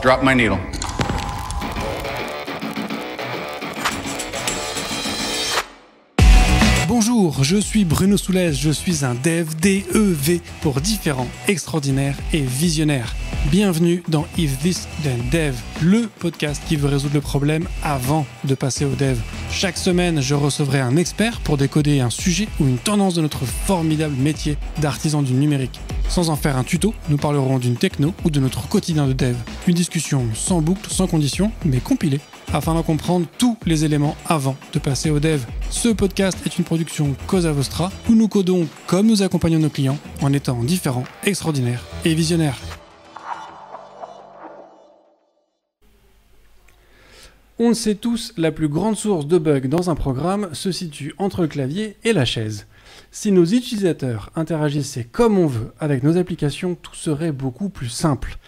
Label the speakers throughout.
Speaker 1: Drop my needle.
Speaker 2: Bonjour, je suis Bruno Soulez, je suis un dev, D-E-V, pour différents, extraordinaires et visionnaires. Bienvenue dans If This Then Dev, le podcast qui veut résoudre le problème avant de passer au dev. Chaque semaine, je recevrai un expert pour décoder un sujet ou une tendance de notre formidable métier d'artisan du numérique. Sans en faire un tuto, nous parlerons d'une techno ou de notre quotidien de dev. Une discussion sans boucle, sans condition, mais compilée, afin d'en comprendre tous les éléments avant de passer au dev. Ce podcast est une production Cosa Vostra, où nous codons comme nous accompagnons nos clients, en étant différents, extraordinaires et visionnaires. On le sait tous, la plus grande source de bugs dans un programme se situe entre le clavier et la chaise. Si nos utilisateurs interagissaient comme on veut avec nos applications, tout serait beaucoup plus simple.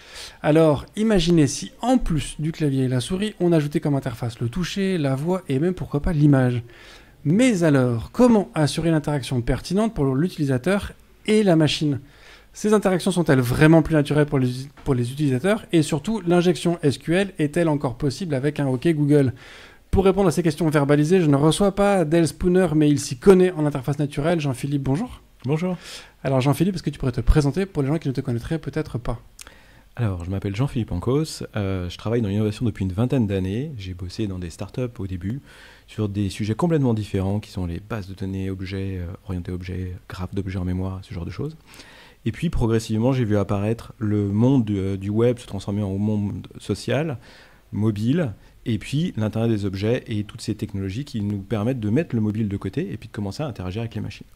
Speaker 2: Alors, imaginez si en plus du clavier et la souris, on ajoutait comme interface le toucher, la voix et même pourquoi pas l'image. Mais alors, comment assurer l'interaction pertinente pour l'utilisateur et la machine ? Ces interactions sont-elles vraiment plus naturelles pour les utilisateurs ? Et surtout, l'injection SQL est-elle encore possible avec un OK Google ? Pour répondre à ces questions verbalisées, je ne reçois pas Dale Spooner, mais il s'y connaît en interface naturelle. Jean-Philippe, bonjour.
Speaker 3: Bonjour.
Speaker 2: Alors Jean-Philippe, est-ce que tu pourrais te présenter pour les gens qui ne te connaîtraient peut-être pas ?
Speaker 3: Alors, je m'appelle Jean-Philippe Ancos, je travaille dans l'innovation depuis une vingtaine d'années. J'ai bossé dans des startups au début sur des sujets complètement différents qui sont les bases de données, objets, orientés objets, graphes d'objets en mémoire, ce genre de choses. Et puis, progressivement, j'ai vu apparaître le monde du web se transformer en monde social, mobile, et puis l'Internet des objets et toutes ces technologies qui nous permettent de mettre le mobile de côté et puis de commencer à interagir avec les machines.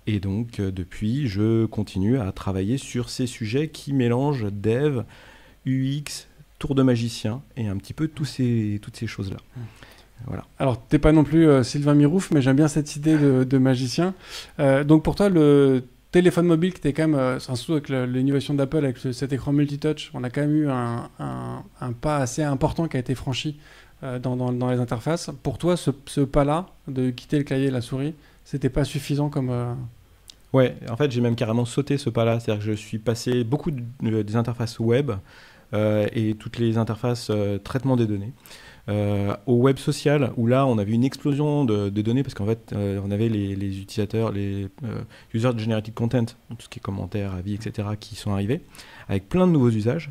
Speaker 3: Et donc, depuis, je continue à travailler sur ces sujets qui mélangent dev, UX, tour de magicien et un petit peu toutes ces choses-là. Voilà.
Speaker 2: Alors, t'es pas non plus Sylvain Mirouf, mais j'aime bien cette idée de magicien. Donc, pour toi, le téléphone mobile qui était quand même, surtout avec l'innovation d'Apple, avec cet écran multitouch, on a quand même eu un pas assez important qui a été franchi dans les interfaces. Pour toi, ce pas-là, de quitter le clavier et la souris, c'était pas suffisant comme...
Speaker 3: Ouais, en fait, j'ai même carrément sauté ce pas-là. C'est-à-dire que je suis passé beaucoup des interfaces web et toutes les interfaces traitement des données au web social, où là, on avait une explosion de données parce qu'en fait, on avait les utilisateurs, les user-generated content, tout ce qui est commentaires, avis, etc., qui sont arrivés avec plein de nouveaux usages.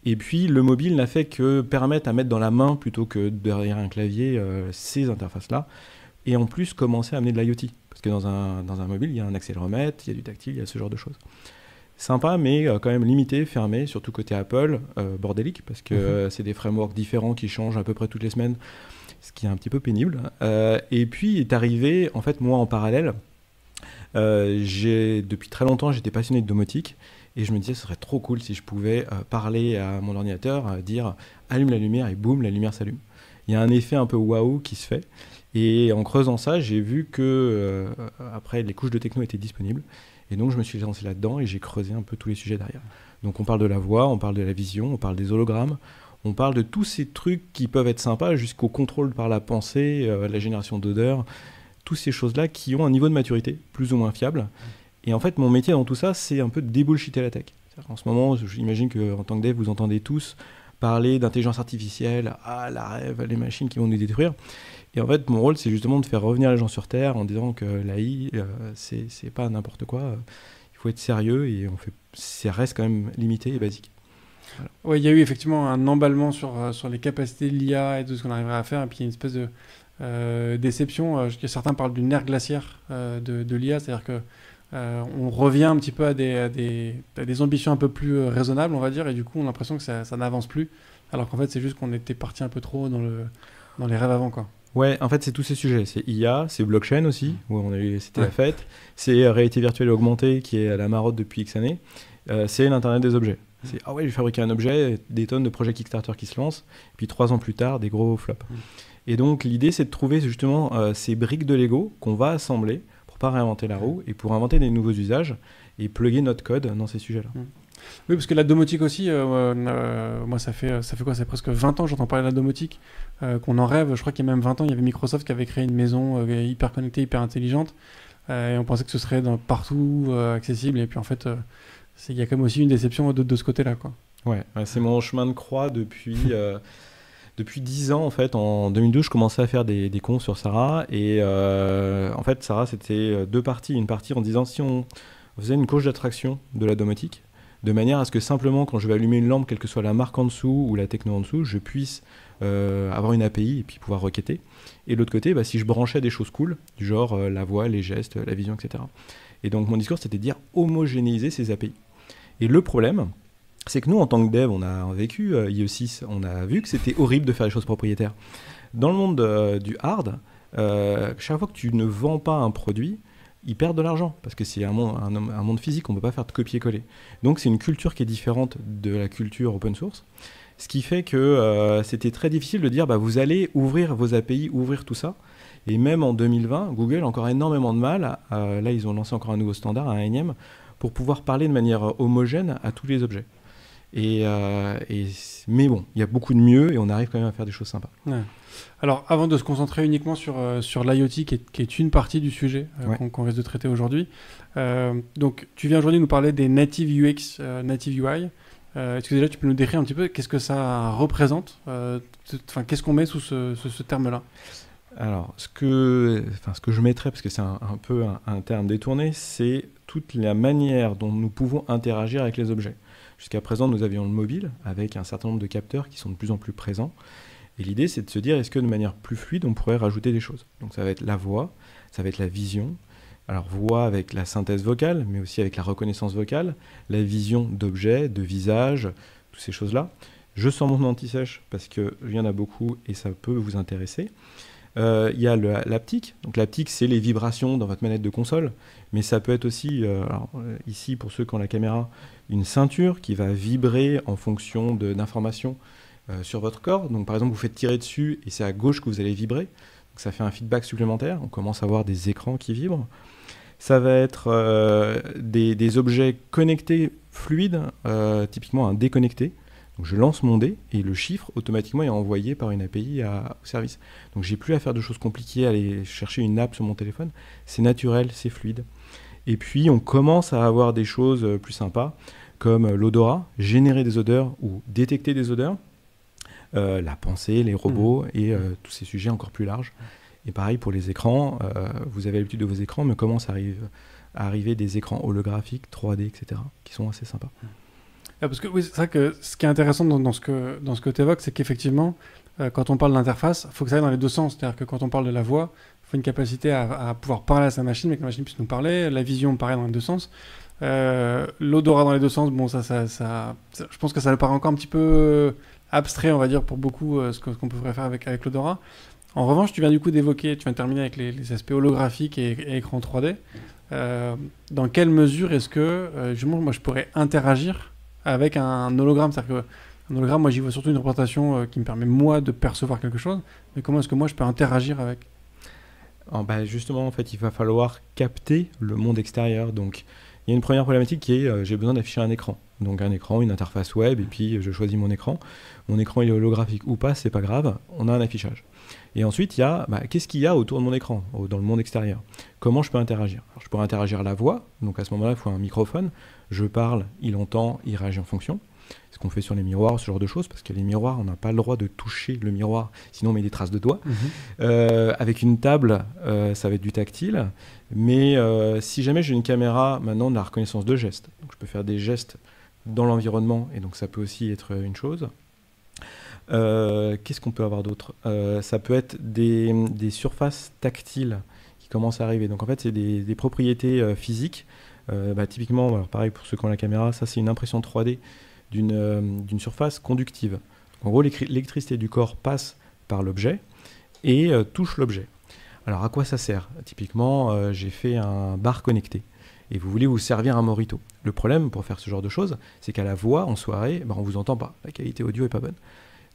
Speaker 3: Et puis, le mobile n'a fait que permettre à mettre dans la main plutôt que derrière un clavier ces interfaces-là. Et en plus, commencer à amener de l'IoT. Parce que dans un mobile, il y a un accéléromètre, il y a du tactile, il y a ce genre de choses. Sympa, mais quand même limité, fermé, surtout côté Apple, bordélique, parce que c'est des frameworks différents qui changent à peu près toutes les semaines, ce qui est un petit peu pénible. Et puis est arrivé, en fait, moi en parallèle, depuis très longtemps, j'étais passionné de domotique, et je me disais, ce serait trop cool si je pouvais parler à mon ordinateur, dire « allume la lumière » et boum, la lumière s'allume. Il y a un effet un peu waouh qui se fait. Et en creusant ça, j'ai vu que après les couches de techno étaient disponibles. Et donc, je me suis lancé là-dedans et j'ai creusé un peu tous les sujets derrière. Donc, on parle de la voix, on parle de la vision, on parle des hologrammes, on parle de tous ces trucs qui peuvent être sympas jusqu'au contrôle par la pensée, la génération d'odeurs, toutes ces choses-là qui ont un niveau de maturité plus ou moins fiable. Et en fait, mon métier dans tout ça, c'est un peu de débullshiter la tech. En ce moment, j'imagine qu'en tant que dev, vous entendez tous parler d'intelligence artificielle, la rêve, les machines qui vont nous détruire. Et en fait, mon rôle, c'est justement de faire revenir les gens sur Terre en disant que l'AI, c'est pas n'importe quoi. Il faut être sérieux et ça reste quand même limité et basique. Voilà.
Speaker 2: Ouais, il y a eu effectivement un emballement sur les capacités de l'IA et de ce qu'on arriverait à faire. Et puis, il y a une espèce de déception. Certains parlent d'une ère glaciaire de l'IA, c'est-à-dire que on revient un petit peu à des ambitions un peu plus raisonnables, on va dire, et du coup, on a l'impression que ça n'avance plus, alors qu'en fait, c'est juste qu'on était parti un peu trop dans les rêves avant, quoi.
Speaker 3: Ouais, en fait, c'est tous ces sujets. C'est IA, c'est blockchain aussi, où c'était la fête. C'est réalité virtuelle et augmentée, qui est à la marotte depuis X années. C'est l'Internet des objets. C'est, je vais fabriquer un objet, des tonnes de projets Kickstarter qui se lancent, et puis 3 ans plus tard, des gros flops. Et donc, l'idée, c'est de trouver justement ces briques de Lego qu'on va assembler pour pas réinventer la roue, et pour inventer des nouveaux usages, et plugger notre code dans ces sujets-là.
Speaker 2: Oui, parce que la domotique aussi, moi ça fait quoi ? C'est presque 20 ans que j'entends parler de la domotique, qu'on en rêve. Je crois qu'il y a même 20 ans, il y avait Microsoft qui avait créé une maison hyper connectée, hyper intelligente, et on pensait que ce serait partout accessible, et puis en fait, il y a quand même aussi une déception de ce côté-là, quoi.
Speaker 3: Ouais, c'est mon chemin de croix depuis 10 ans. En fait, en 2012, je commençais à faire des cons sur Sarah. Et en fait, Sarah, c'était deux parties. Une partie en disant si on faisait une courbe d'attraction de la domotique, de manière à ce que simplement, quand je vais allumer une lampe, quelle que soit la marque en dessous ou la techno en dessous, je puisse avoir une API et puis pouvoir requêter. Et de l'autre côté, si je branchais des choses cool, du genre la voix, les gestes, la vision, etc. Et donc, mon discours, c'était de dire homogénéiser ces API. Et le problème, c'est que nous, en tant que dev, on a vécu IE6, on a vu que c'était horrible de faire des choses propriétaires. Dans le monde du hard, chaque fois que tu ne vends pas un produit, ils perdent de l'argent, parce que c'est un monde physique, on ne peut pas faire de copier-coller. Donc c'est une culture qui est différente de la culture open source, ce qui fait que c'était très difficile de dire vous allez ouvrir vos API, ouvrir tout ça. Et même en 2020, Google a encore énormément de mal, là ils ont lancé encore un nouveau standard, un énième, pour pouvoir parler de manière homogène à tous les objets. Mais bon, il y a beaucoup de mieux et on arrive quand même à faire des choses sympas.
Speaker 2: Ouais. Alors, avant de se concentrer uniquement sur l'IoT, qui est une partie du sujet qu'on risque de traiter aujourd'hui, donc tu viens aujourd'hui nous parler des native UX, native UI. Est-ce que déjà tu peux nous décrire un petit peu qu'est-ce que ça représente, qu'est-ce qu'on met sous ce terme-là?
Speaker 3: Alors, ce que je mettrais, parce que c'est un peu un terme détourné, c'est toute la manière dont nous pouvons interagir avec les objets. Jusqu'à présent, nous avions le mobile avec un certain nombre de capteurs qui sont de plus en plus présents. Et l'idée, c'est de se dire, est-ce que de manière plus fluide, on pourrait rajouter des choses? Donc ça va être la voix, ça va être la vision. Alors voix avec la synthèse vocale, mais aussi avec la reconnaissance vocale, la vision d'objets, de visages, toutes ces choses-là. Je sors mon anti-sèche parce qu'il y en a beaucoup et ça peut vous intéresser. Il y a l'haptique. Donc l'haptique, c'est les vibrations dans votre manette de console, mais ça peut être aussi, ici pour ceux qui ont la caméra, une ceinture qui va vibrer en fonction d'informations sur votre corps. Donc par exemple, vous faites tirer dessus et c'est à gauche que vous allez vibrer. Donc ça fait un feedback supplémentaire. On commence à avoir des écrans qui vibrent. Ça va être des objets connectés fluides, typiquement un déconnecté. Donc je lance mon dé et le chiffre automatiquement est envoyé par une API au service. Donc j'ai plus à faire de choses compliquées, à aller chercher une app sur mon téléphone. C'est naturel, c'est fluide. Et puis on commence à avoir des choses plus sympas comme l'odorat, générer des odeurs ou détecter des odeurs, la pensée, les robots et tous ces sujets encore plus larges. Et pareil pour les écrans, vous avez l'habitude de vos écrans, mais commence à arriver des écrans holographiques, 3D, etc., qui sont assez sympas.
Speaker 2: Parce que oui, c'est vrai que ce qui est intéressant dans ce que tu évoques, c'est qu'effectivement, quand on parle d'interface, il faut que ça aille dans les deux sens. C'est-à-dire que quand on parle de la voix, il faut une capacité à pouvoir parler à sa machine, mais que la machine puisse nous parler. La vision, pareil, dans les deux sens. L'odorat dans les deux sens, bon, je pense que ça me paraît encore un petit peu abstrait, on va dire, pour beaucoup, ce qu'on pourrait faire avec l'odorat. En revanche, tu viens du coup d'évoquer, tu viens de terminer avec les aspects holographiques et écran 3D. Dans quelle mesure est-ce que, moi, je pourrais interagir avec un hologramme? C'est-à-dire qu'un hologramme, moi, j'y vois surtout une représentation qui me permet, moi, de percevoir quelque chose. Mais comment est-ce que moi, je peux interagir avec?
Speaker 3: Justement, en fait, il va falloir capter le monde extérieur. Donc, il y a une première problématique qui est j'ai besoin d'afficher un écran. Donc, un écran, une interface web, et puis je choisis mon écran. Mon écran, il est holographique ou pas, c'est pas grave. On a un affichage. Et ensuite, il y a qu'est-ce qu'il y a autour de mon écran, dans le monde extérieur? Comment je peux interagir? Alors, je pourrais interagir à la voix. Donc, à ce moment-là, il faut un microphone. Je parle, il entend, il réagit en fonction. Ce qu'on fait sur les miroirs, ce genre de choses, parce que les miroirs, on n'a pas le droit de toucher le miroir, sinon on met des traces de doigts. Avec une table, ça va être du tactile. Mais si jamais j'ai une caméra, maintenant, on a la reconnaissance de gestes. Donc, je peux faire des gestes dans l'environnement, et donc ça peut aussi être une chose. Qu'est-ce qu'on peut avoir d'autre? Ça peut être des surfaces tactiles qui commencent à arriver. Donc en fait, c'est des propriétés physiques. Typiquement, alors pareil pour ceux qui ont la caméra, ça c'est une impression 3D d'une surface conductive. Donc, en gros, l'électricité du corps passe par l'objet et touche l'objet. Alors à quoi ça sert? Typiquement, j'ai fait un bar connecté et vous voulez vous servir un mojito. Le problème pour faire ce genre de choses, c'est qu'à la voix, en soirée, on ne vous entend pas. La qualité audio n'est pas bonne.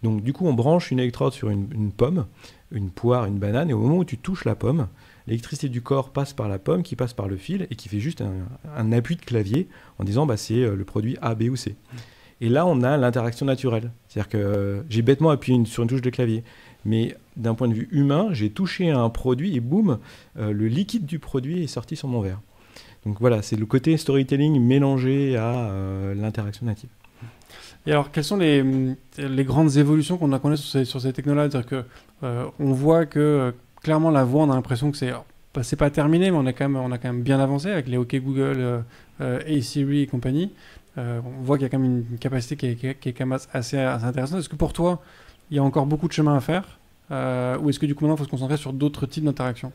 Speaker 3: Donc du coup, on branche une électrode sur une pomme, une poire, une banane, et au moment où tu touches la pomme, l'électricité du corps passe par la pomme, qui passe par le fil, et qui fait juste un appui de clavier en disant c'est le produit A, B ou C. Et là, on a l'interaction naturelle. C'est-à-dire que j'ai bêtement appuyé sur une touche de clavier, mais d'un point de vue humain, j'ai touché un produit et boum, le liquide du produit est sorti sur mon verre. Donc voilà, c'est le côté storytelling mélangé à l'interaction native.
Speaker 2: Et alors, quelles sont les grandes évolutions qu'on a connues sur ces technologies? C'est-à-dire que on voit que clairement la voix, on a l'impression que c'est pas terminé, mais on a quand même bien avancé avec les OK Google, Hey Siri et compagnie. On voit qu'il y a quand même une capacité qui est quand même assez intéressante. Est-ce que pour toi, il y a encore beaucoup de chemin à faire, ou est-ce que du coup maintenant, il faut se concentrer sur d'autres types d'interactions?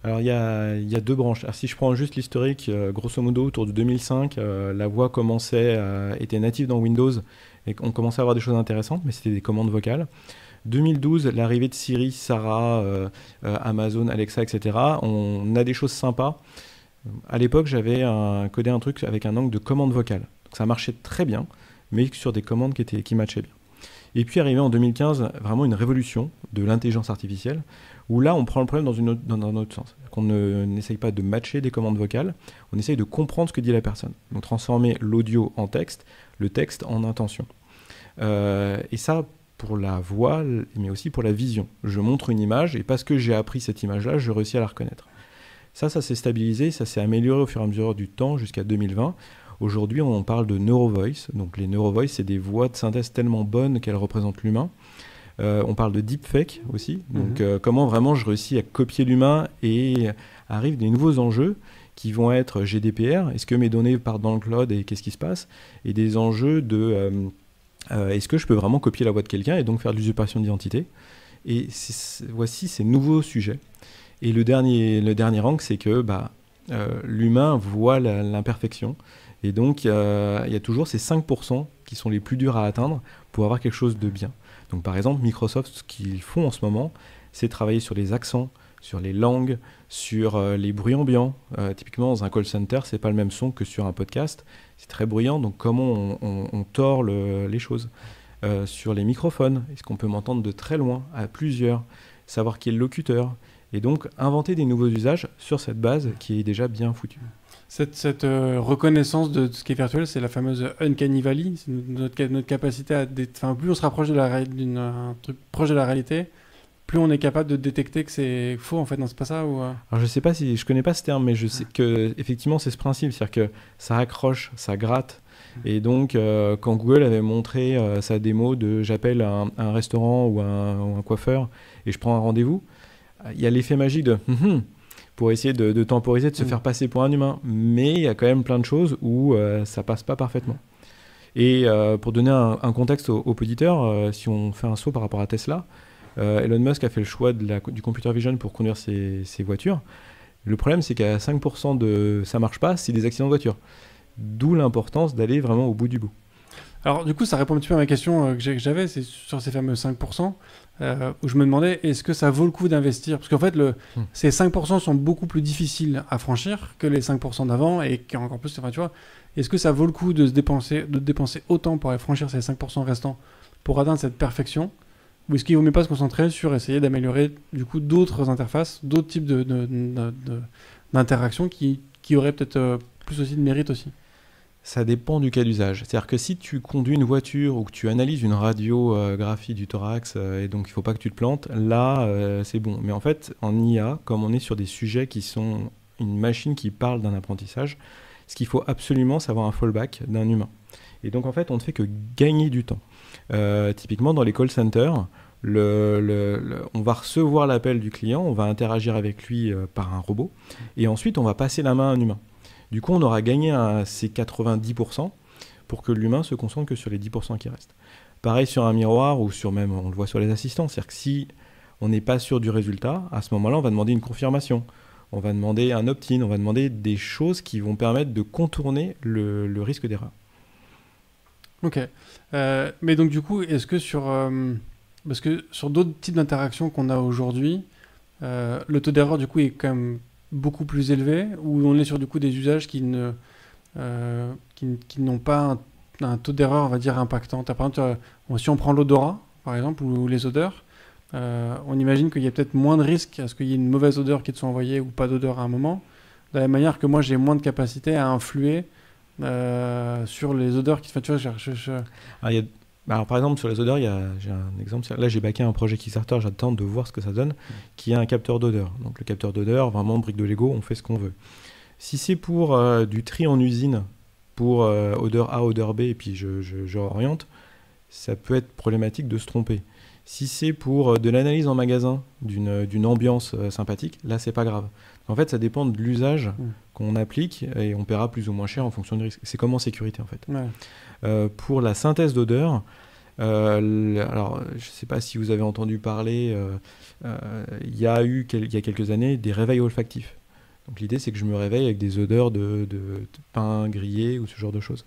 Speaker 3: Alors il y a deux branches. Alors, si je prends juste l'historique, grosso modo autour de 2005, la voix était native dans Windows et on commençait à avoir des choses intéressantes, mais c'était des commandes vocales. 2012, l'arrivée de Siri, Sarah, Amazon, Alexa, etc. On a des choses sympas. À l'époque, j'avais codé un truc avec un angle de commande vocale. Donc, ça marchait très bien, mais sur des commandes qui matchaient bien. Et puis arrivé en 2015, vraiment une révolution de l'intelligence artificielle, où là on prend le problème dans un autre sens. On n'essaye pas de matcher des commandes vocales, on essaye de comprendre ce que dit la personne. Donc transformer l'audio en texte, le texte en intention. Et ça, pour la voix, mais aussi pour la vision. Je montre une image, et parce que j'ai appris cette image-là, je réussis à la reconnaître. Ça s'est stabilisé, ça s'est amélioré au fur et à mesure du temps jusqu'à 2020. Aujourd'hui, on parle de neurovoice. Donc les neurovoice, c'est des voix de synthèse tellement bonnes qu'elles représentent l'humain. On parle de deepfake aussi. Donc comment vraiment je réussis à copier l'humain, et arrivent des nouveaux enjeux qui vont être GDPR. Est-ce que mes données partent dans le cloud et qu'est-ce qui se passe? Et des enjeux de est-ce que je peux vraiment copier la voix de quelqu'un et donc faire de l'usurpation d'identité? Et voici ces nouveaux sujets. Et le dernier angle, c'est que l'humain voit l'imperfection. Et donc, il y a toujours ces 5% qui sont les plus durs à atteindre pour avoir quelque chose de bien. Donc, par exemple, Microsoft, ce qu'ils font en ce moment, c'est travailler sur les accents, sur les langues, sur les bruits ambiants. Typiquement, dans un call center, c'est pas le même son que sur un podcast. C'est très bruyant, donc comment on tord les choses. Sur les microphones, est-ce qu'on peut m'entendre de très loin, à plusieurs? Savoir qui est le locuteur. Et donc, inventer des nouveaux usages sur cette base qui est déjà bien foutue.
Speaker 2: Cette reconnaissance de ce qui est virtuel, c'est la fameuse Uncanny Valley. C'est notre capacité à... plus on se rapproche d'un truc proche de la réalité, plus on est capable de détecter que c'est faux, en fait. Non, c'est pas ça ou...
Speaker 3: Alors, je connais pas ce terme, mais je sais que effectivement c'est ce principe. C'est-à-dire que ça accroche, ça gratte. Et donc, quand Google avait montré sa démo de j'appelle un restaurant ou un coiffeur et je prends un rendez-vous, il y a l'effet magique pour essayer de temporiser, de se faire passer pour un humain. Mais il y a quand même plein de choses où ça passe pas parfaitement. Et pour donner un contexte aux auditeurs, si on fait un saut par rapport à Tesla, Elon Musk a fait le choix du computer vision pour conduire ses voitures. Le problème, c'est qu'à 5% ça marche pas, c'est des accidents de voiture. D'où l'importance d'aller vraiment au bout du bout.
Speaker 2: Alors du coup, ça répond un petit peu à ma question que j'avais, c'est sur ces fameux 5%, où je me demandais, est-ce que ça vaut le coup d'investir? Parce qu'en fait, ces 5% sont beaucoup plus difficiles à franchir que les 5% d'avant, et encore plus, enfin, tu vois, est-ce que ça vaut le coup de dépenser autant pour aller franchir ces 5% restants pour atteindre cette perfection? Ou est-ce qu'il ne vaut mieux pas se concentrer sur essayer d'améliorer du coup d'autres interfaces, d'autres types d'interactions qui auraient peut-être plus aussi de mérite aussi?
Speaker 3: Ça dépend du cas d'usage. C'est-à-dire que si tu conduis une voiture ou que tu analyses une radiographie du thorax et donc il ne faut pas que tu te plantes, là c'est bon. Mais en fait, en IA, comme on est sur des sujets qui sont une machine qui parle d'un apprentissage, ce qu'il faut absolument, c'est avoir un fallback d'un humain. Et donc en fait, on ne fait que gagner du temps. Typiquement dans les call centers, on va recevoir l'appel du client, on va interagir avec lui par un robot, et ensuite on va passer la main à un humain. Du coup, on aura gagné ces 90% pour que l'humain se concentre que sur les 10% qui restent. Pareil sur un miroir ou même, on le voit sur les assistants. C'est-à-dire que si on n'est pas sûr du résultat, à ce moment-là, on va demander une confirmation. On va demander un opt-in, on va demander des choses qui vont permettre de contourner le risque d'erreur.
Speaker 2: Ok. Mais donc du coup, est-ce que parce que sur d'autres types d'interactions qu'on a aujourd'hui, le taux d'erreur du coup est quand même beaucoup plus élevé, ou on est sur du coup des usages qui n'ont pas un taux d'erreur, on va dire, impactant. Par exemple, si on prend l'odorat, par exemple, ou les odeurs, on imagine qu'il y a peut-être moins de risques à ce qu'il y ait une mauvaise odeur qui te soit envoyée ou pas d'odeur à un moment, de la même manière que moi j'ai moins de capacité à influer sur les odeurs qui te font...
Speaker 3: Alors, par exemple, sur les odeurs, j'ai un exemple. Là, j'ai backé un projet Kickstarter, j'attends de voir ce que ça donne, qui est un capteur d'odeur. Donc, le capteur d'odeur, vraiment, brique de Lego, on fait ce qu'on veut. Si c'est pour du tri en usine, pour odeur A, odeur B, et puis je oriente, ça peut être problématique de se tromper. Si c'est pour de l'analyse en magasin d'une ambiance sympathique, là, c'est pas grave. En fait, ça dépend de l'usage qu'on applique et on paiera plus ou moins cher en fonction du risque. C'est comme en sécurité, en fait. Ouais. Pour la synthèse d'odeur, alors, je ne sais pas si vous avez entendu parler, il y a quelques années des réveils olfactifs. Donc, l'idée, c'est que je me réveille avec des odeurs de pain grillé ou ce genre de choses.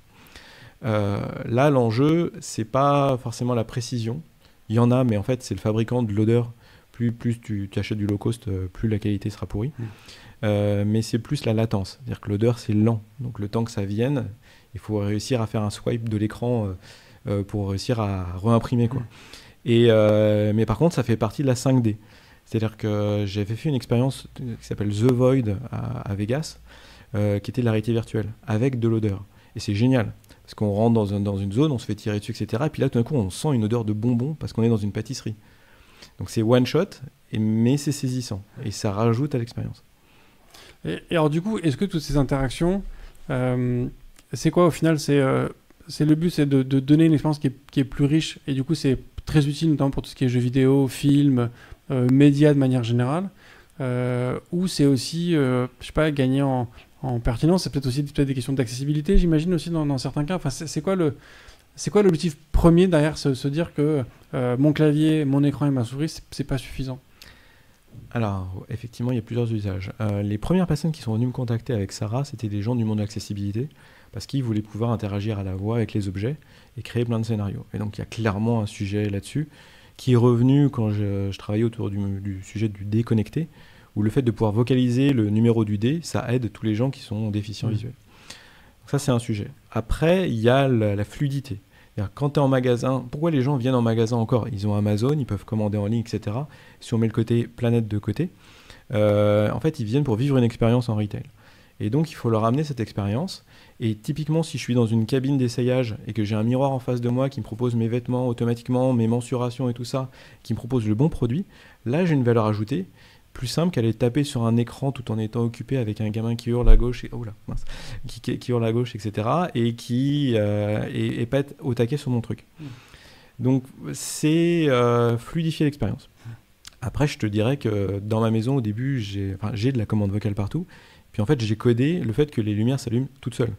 Speaker 3: Là, l'enjeu, c'est pas forcément la précision. Il y en a, mais en fait, c'est le fabricant de l'odeur. Plus tu achètes du low cost, plus la qualité sera pourrie. Mais c'est plus la latence. C'est-à-dire que l'odeur, c'est lent. Donc, le temps que ça vienne, il faut réussir à faire un swipe de l'écran pour réussir à réimprimer, quoi. Mais par contre, ça fait partie de la 5D. C'est-à-dire que j'avais fait une expérience qui s'appelle The Void à Vegas, qui était de la réalité virtuelle, avec de l'odeur. Et c'est génial. Parce qu'on rentre dans une zone, on se fait tirer dessus, etc. Et puis là, tout d'un coup, on sent une odeur de bonbon parce qu'on est dans une pâtisserie. Donc c'est one shot, mais c'est saisissant. Et ça rajoute à l'expérience.
Speaker 2: Et alors du coup, est-ce que toutes ces interactions, c'est quoi au final? C'est le but, c'est de donner une expérience qui est plus riche. Et du coup, c'est très utile notamment pour tout ce qui est jeux vidéo, films, médias de manière générale. Ou c'est aussi, je sais pas, gagner en pertinence. C'est peut-être aussi des questions d'accessibilité, j'imagine aussi dans certains cas. Enfin, c'est quoi l'objectif premier derrière se dire que mon clavier, mon écran et ma souris, c'est pas suffisant?
Speaker 3: Alors, effectivement, il y a plusieurs usages. Les premières personnes qui sont venues me contacter avec Sarah, c'était des gens du monde de l'accessibilité, parce qu'ils voulaient pouvoir interagir à la voix avec les objets et créer plein de scénarios. Et donc, il y a clairement un sujet là-dessus qui est revenu quand je travaillais autour du sujet du dé connecté, où le fait de pouvoir vocaliser le numéro du dé, ça aide tous les gens qui sont déficients visuels. Donc ça, c'est un sujet. Après, il y a la fluidité. Quand tu es en magasin, pourquoi les gens viennent en magasin encore? Ils ont Amazon, ils peuvent commander en ligne, etc. Si on met le côté planète de côté, en fait, ils viennent pour vivre une expérience en retail. Et donc, il faut leur amener cette expérience. Et typiquement, si je suis dans une cabine d'essayage et que j'ai un miroir en face de moi qui me propose mes vêtements automatiquement, mes mensurations et tout ça, qui me propose le bon produit, là, j'ai une valeur ajoutée plus simple qu'aller taper sur un écran tout en étant occupé avec un gamin qui hurle à gauche, qui hurle à gauche, etc. et qui est pas au taquet sur mon truc. Donc, c'est fluidifier l'expérience. Après, je te dirais que dans ma maison, au début, j'ai de la commande vocale partout. Puis en fait, j'ai codé le fait que les lumières s'allument toutes seules.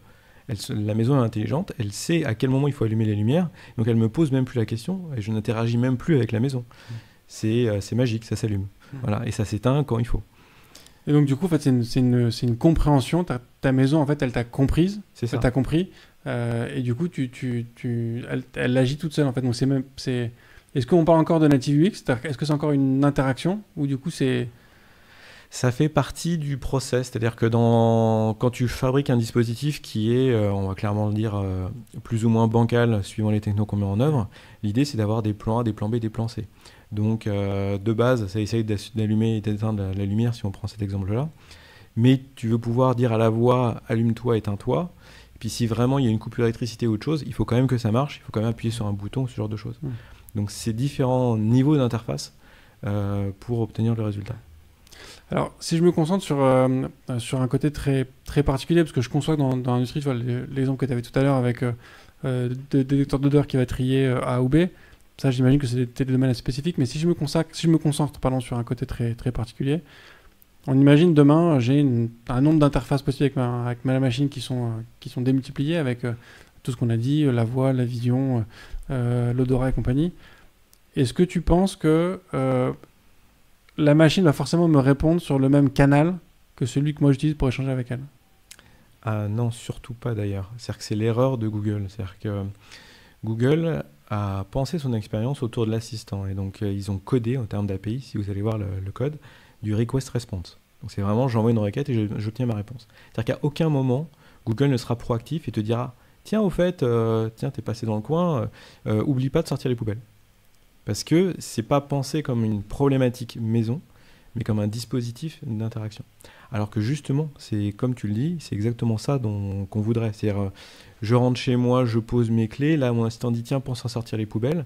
Speaker 3: La maison est intelligente, elle sait à quel moment il faut allumer les lumières, donc elle me pose même plus la question et je n'interagis même plus avec la maison. C'est magique, ça s'allume. Voilà, et ça s'éteint quand il faut.
Speaker 2: Et donc du coup, en fait, c'est une compréhension. Ta maison, en fait, elle t'a comprise.
Speaker 3: C'est ça.
Speaker 2: Elle t'a compris. Et du coup, elle agit toute seule, en fait. Donc est-ce qu'on parle encore de native UX? Est-ce que c'est encore une interaction ou du coup c'est...
Speaker 3: Ça fait partie du process, c'est-à-dire que quand tu fabriques un dispositif qui est, on va clairement le dire, plus ou moins bancal suivant les technos qu'on met en œuvre, l'idée c'est d'avoir des plans A, des plans B, des plans C. Donc de base, ça essaye d'allumer et d'éteindre la lumière si on prend cet exemple-là. Mais tu veux pouvoir dire à la voix « allume-toi, éteins-toi ». Et puis si vraiment il y a une coupure d'électricité ou autre chose, il faut quand même que ça marche, il faut quand même appuyer sur un bouton, ce genre de choses. Donc c'est différents niveaux d'interface pour obtenir le résultat.
Speaker 2: Alors, si je me concentre sur un côté très, très particulier, parce que je conçois que dans l'industrie, tu vois, l'exemple que tu avais tout à l'heure avec des détecteurs d'odeur qui va trier A ou B, ça j'imagine que c'est des domaines assez spécifiques, mais si je me concentre sur un côté très, très particulier, on imagine demain, j'ai un nombre d'interfaces possibles avec ma machine qui sont démultipliées avec tout ce qu'on a dit, la voix, la vision, l'odorat et compagnie. Est-ce que tu penses que la machine va forcément me répondre sur le même canal que celui que moi j'utilise pour échanger avec elle?
Speaker 3: Ah non, surtout pas d'ailleurs. C'est-à-dire que c'est l'erreur de Google. C'est-à-dire que Google a pensé son expérience autour de l'assistant. Et donc, ils ont codé en termes d'API, si vous allez voir le code, du request response. Donc, c'est vraiment, j'envoie une requête et j'obtiens ma réponse. C'est-à-dire qu'à aucun moment, Google ne sera proactif et te dira « Tiens, au fait, t'es passé dans le coin, oublie pas de sortir les poubelles. » Parce que c'est pas pensé comme une problématique maison, mais comme un dispositif d'interaction. Alors que justement, c'est comme tu le dis, c'est exactement ça qu'on voudrait. C'est-à-dire, je rentre chez moi, je pose mes clés, là mon assistant dit tiens, pense à sortir les poubelles.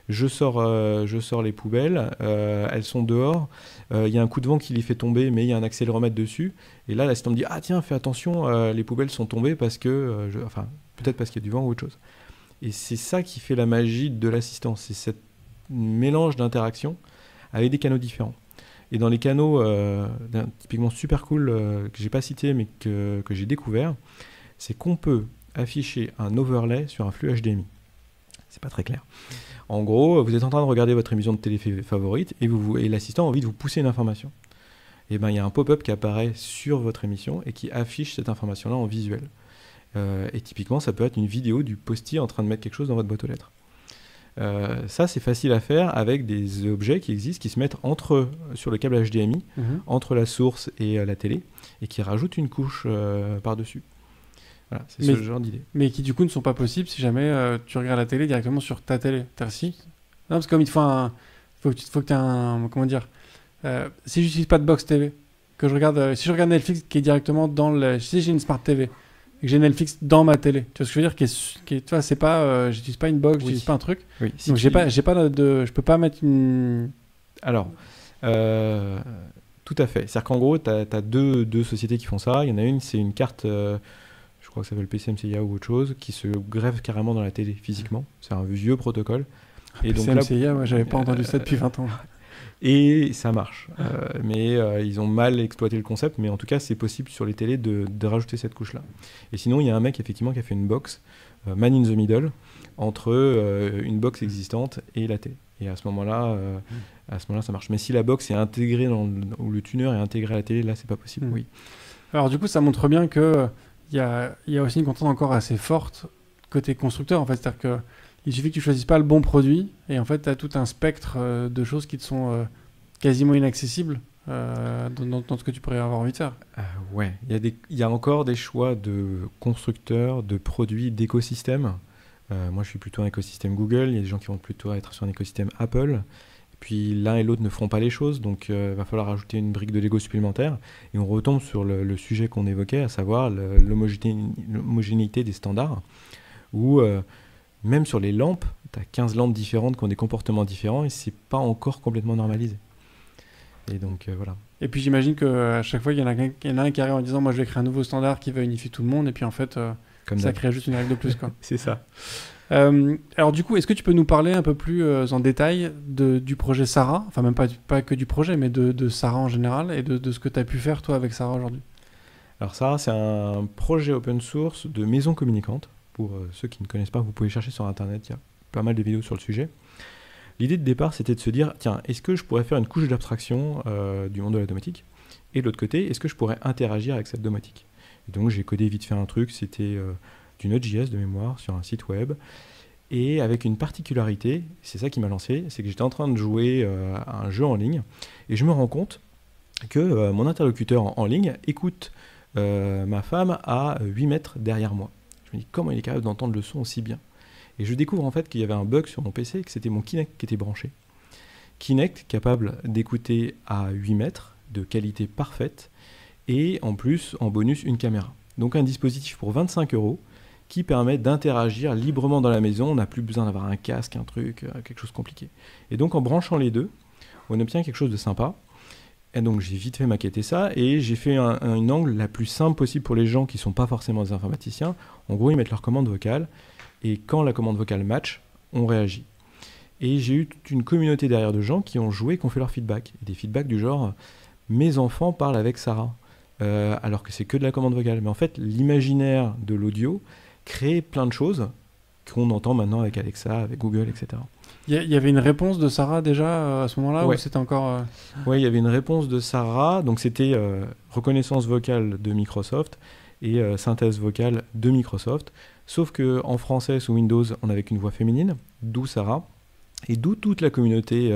Speaker 3: je sors les poubelles, elles sont dehors, il y a un coup de vent qui les fait tomber, mais il y a un accéléromètre dessus. Et là, l'assistant me dit « Ah tiens, fais attention, les poubelles sont tombées parce que... Enfin, peut-être parce qu'il y a du vent ou autre chose. » Et c'est ça qui fait la magie de l'assistant, c'est ce mélange d'interaction avec des canaux différents. Et dans les canaux typiquement super cool que j'ai pas cité mais que j'ai découvert, c'est qu'on peut afficher un overlay sur un flux HDMI. C'est pas très clair. En gros, vous êtes en train de regarder votre émission de télé favorite et l'assistant a envie de vous pousser une information. Et ben il y a un pop-up qui apparaît sur votre émission et qui affiche cette information-là en visuel. Et typiquement, ça peut être une vidéo du postier en train de mettre quelque chose dans votre boîte aux lettres. Ça, c'est facile à faire avec des objets qui existent, qui se mettent sur le câble HDMI, entre la source et la télé, et qui rajoutent une couche par-dessus. Voilà, c'est ce genre d'idée.
Speaker 2: Mais qui du coup ne sont pas possibles si jamais tu regardes la télé directement sur ta télé. Non, parce que comme il te faut que tu aies un... Comment dire si j'utilise pas de box TV, si je regarde Netflix qui est directement dans le... Si j'ai une Smart TV, et que j'ai Netflix dans ma télé, tu vois ce que je veux dire, tu vois, c'est pas... j'utilise pas une box, j'utilise pas un truc.
Speaker 3: Oui,
Speaker 2: donc je peux pas mettre une...
Speaker 3: Alors... tout à fait. C'est-à-dire qu'en gros, tu as deux sociétés qui font ça. Il y en a une, c'est une carte... je crois que ça s'appelle PCMCIA ou autre chose, qui se greffe carrément dans la télé physiquement. C'est un vieux protocole.
Speaker 2: Et PCMCIA, moi j'avais pas entendu ça depuis 20 ans.
Speaker 3: Et ça marche. Mais ils ont mal exploité le concept, mais en tout cas c'est possible sur les télés de rajouter cette couche-là. Et sinon, il y a un mec effectivement qui a fait une box, man in the middle, entre une box existante et la télé. Et à ce moment-là, ça marche. Mais si la box est intégrée ou le tuner est intégré à la télé, là c'est pas possible. Oui.
Speaker 2: Alors du coup, ça montre bien que il y a aussi une contrainte encore assez forte côté constructeur, en fait. C'est-à-dire qu'il suffit que tu choisisses pas le bon produit, et en fait, tu as tout un spectre de choses qui te sont quasiment inaccessibles dans ce que tu pourrais avoir envie de faire.
Speaker 3: Ouais, il y a encore des choix de constructeurs, de produits, d'écosystèmes. Moi, je suis plutôt un écosystème Google, il y a des gens qui vont plutôt être sur un écosystème Apple. Puis l'un et l'autre ne feront pas les choses, donc il va falloir ajouter une brique de Lego supplémentaire. Et on retombe sur le sujet qu'on évoquait, à savoir l'homogénéité des standards, où même sur les lampes, tu as 15 lampes différentes qui ont des comportements différents, et c'est pas encore complètement normalisé. Et donc voilà.
Speaker 2: Et puis j'imagine qu'à chaque fois, il y en a un qui arrive en disant « Moi, je vais créer un nouveau standard qui va unifier tout le monde », et puis en fait, ça crée juste une règle de plus, quoi.
Speaker 3: C'est ça.
Speaker 2: Alors du coup, est-ce que tu peux nous parler un peu plus en détail du projet Sarah, enfin même pas que du projet, mais de Sarah en général, et de ce que tu as pu faire toi avec Sarah aujourd'hui?
Speaker 3: Alors Sarah, c'est un projet open source de maison communicante. Pour ceux qui ne connaissent pas, vous pouvez chercher sur internet, il y a pas mal de vidéos sur le sujet. L'idée de départ, c'était de se dire, tiens, est-ce que je pourrais faire une couche d'abstraction du monde de la domotique? Et de l'autre côté, est-ce que je pourrais interagir avec cette domotique? Et donc j'ai codé vite fait un truc, c'était du Node.js de mémoire sur un site web, et avec une particularité, c'est ça qui m'a lancé, c'est que j'étais en train de jouer à un jeu en ligne, et je me rends compte que mon interlocuteur en ligne écoute ma femme à 8 mètres derrière moi. Je me dis, comment il est capable d'entendre le son aussi bien? Et je découvre en fait qu'il y avait un bug sur mon PC, que c'était mon Kinect qui était branché. Kinect capable d'écouter à 8 mètres, de qualité parfaite, et en plus, en bonus, une caméra. Donc un dispositif pour 25 € qui permet d'interagir librement dans la maison. On n'a plus besoin d'avoir un casque, un truc, quelque chose de compliqué. Et donc en branchant les deux, on obtient quelque chose de sympa. Et donc j'ai vite fait maqueter ça, et j'ai fait une angle la plus simple possible pour les gens qui ne sont pas forcément des informaticiens. En gros, ils mettent leur commande vocale, et quand la commande vocale match, on réagit. Et j'ai eu toute une communauté derrière de gens qui ont joué, qui ont fait leur feedback. Et des feedbacks du genre « Mes enfants parlent avec Sarah ». Alors que c'est que de la commande vocale. Mais en fait, l'imaginaire de l'audio crée plein de choses qu'on entend maintenant avec Alexa, avec Google, etc.
Speaker 2: Il y avait une réponse de Sarah déjà à ce moment-là,
Speaker 3: ouais.
Speaker 2: Ou c'était encore...
Speaker 3: Oui, il y avait une réponse de Sarah. Donc c'était reconnaissance vocale de Microsoft et synthèse vocale de Microsoft. Sauf qu'en français, sous Windows, on avait qu'une voix féminine, d'où Sarah. Et d'où toute la communauté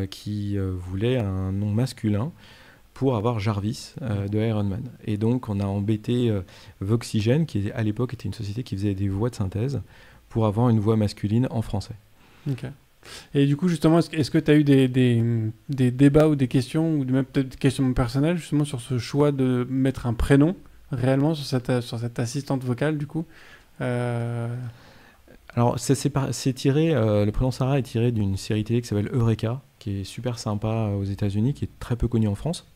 Speaker 3: qui voulait un nom masculin pour avoir Jarvis de Iron Man. Et donc, on a embêté Voxygen, qui à l'époque était une société qui faisait des voix de synthèse, pour avoir une voix masculine en français.
Speaker 2: Ok. Et du coup, justement, est-ce que tu as eu des débats ou des questions, ou même peut-être des questions personnelles, justement, sur ce choix de mettre un prénom, réellement, sur cette assistante vocale, du coup
Speaker 3: Alors, c'est tiré, le prénom Sarah est tiré d'une série télé qui s'appelle Eureka, qui est super sympa aux États-Unis, qui est très peu connue en France.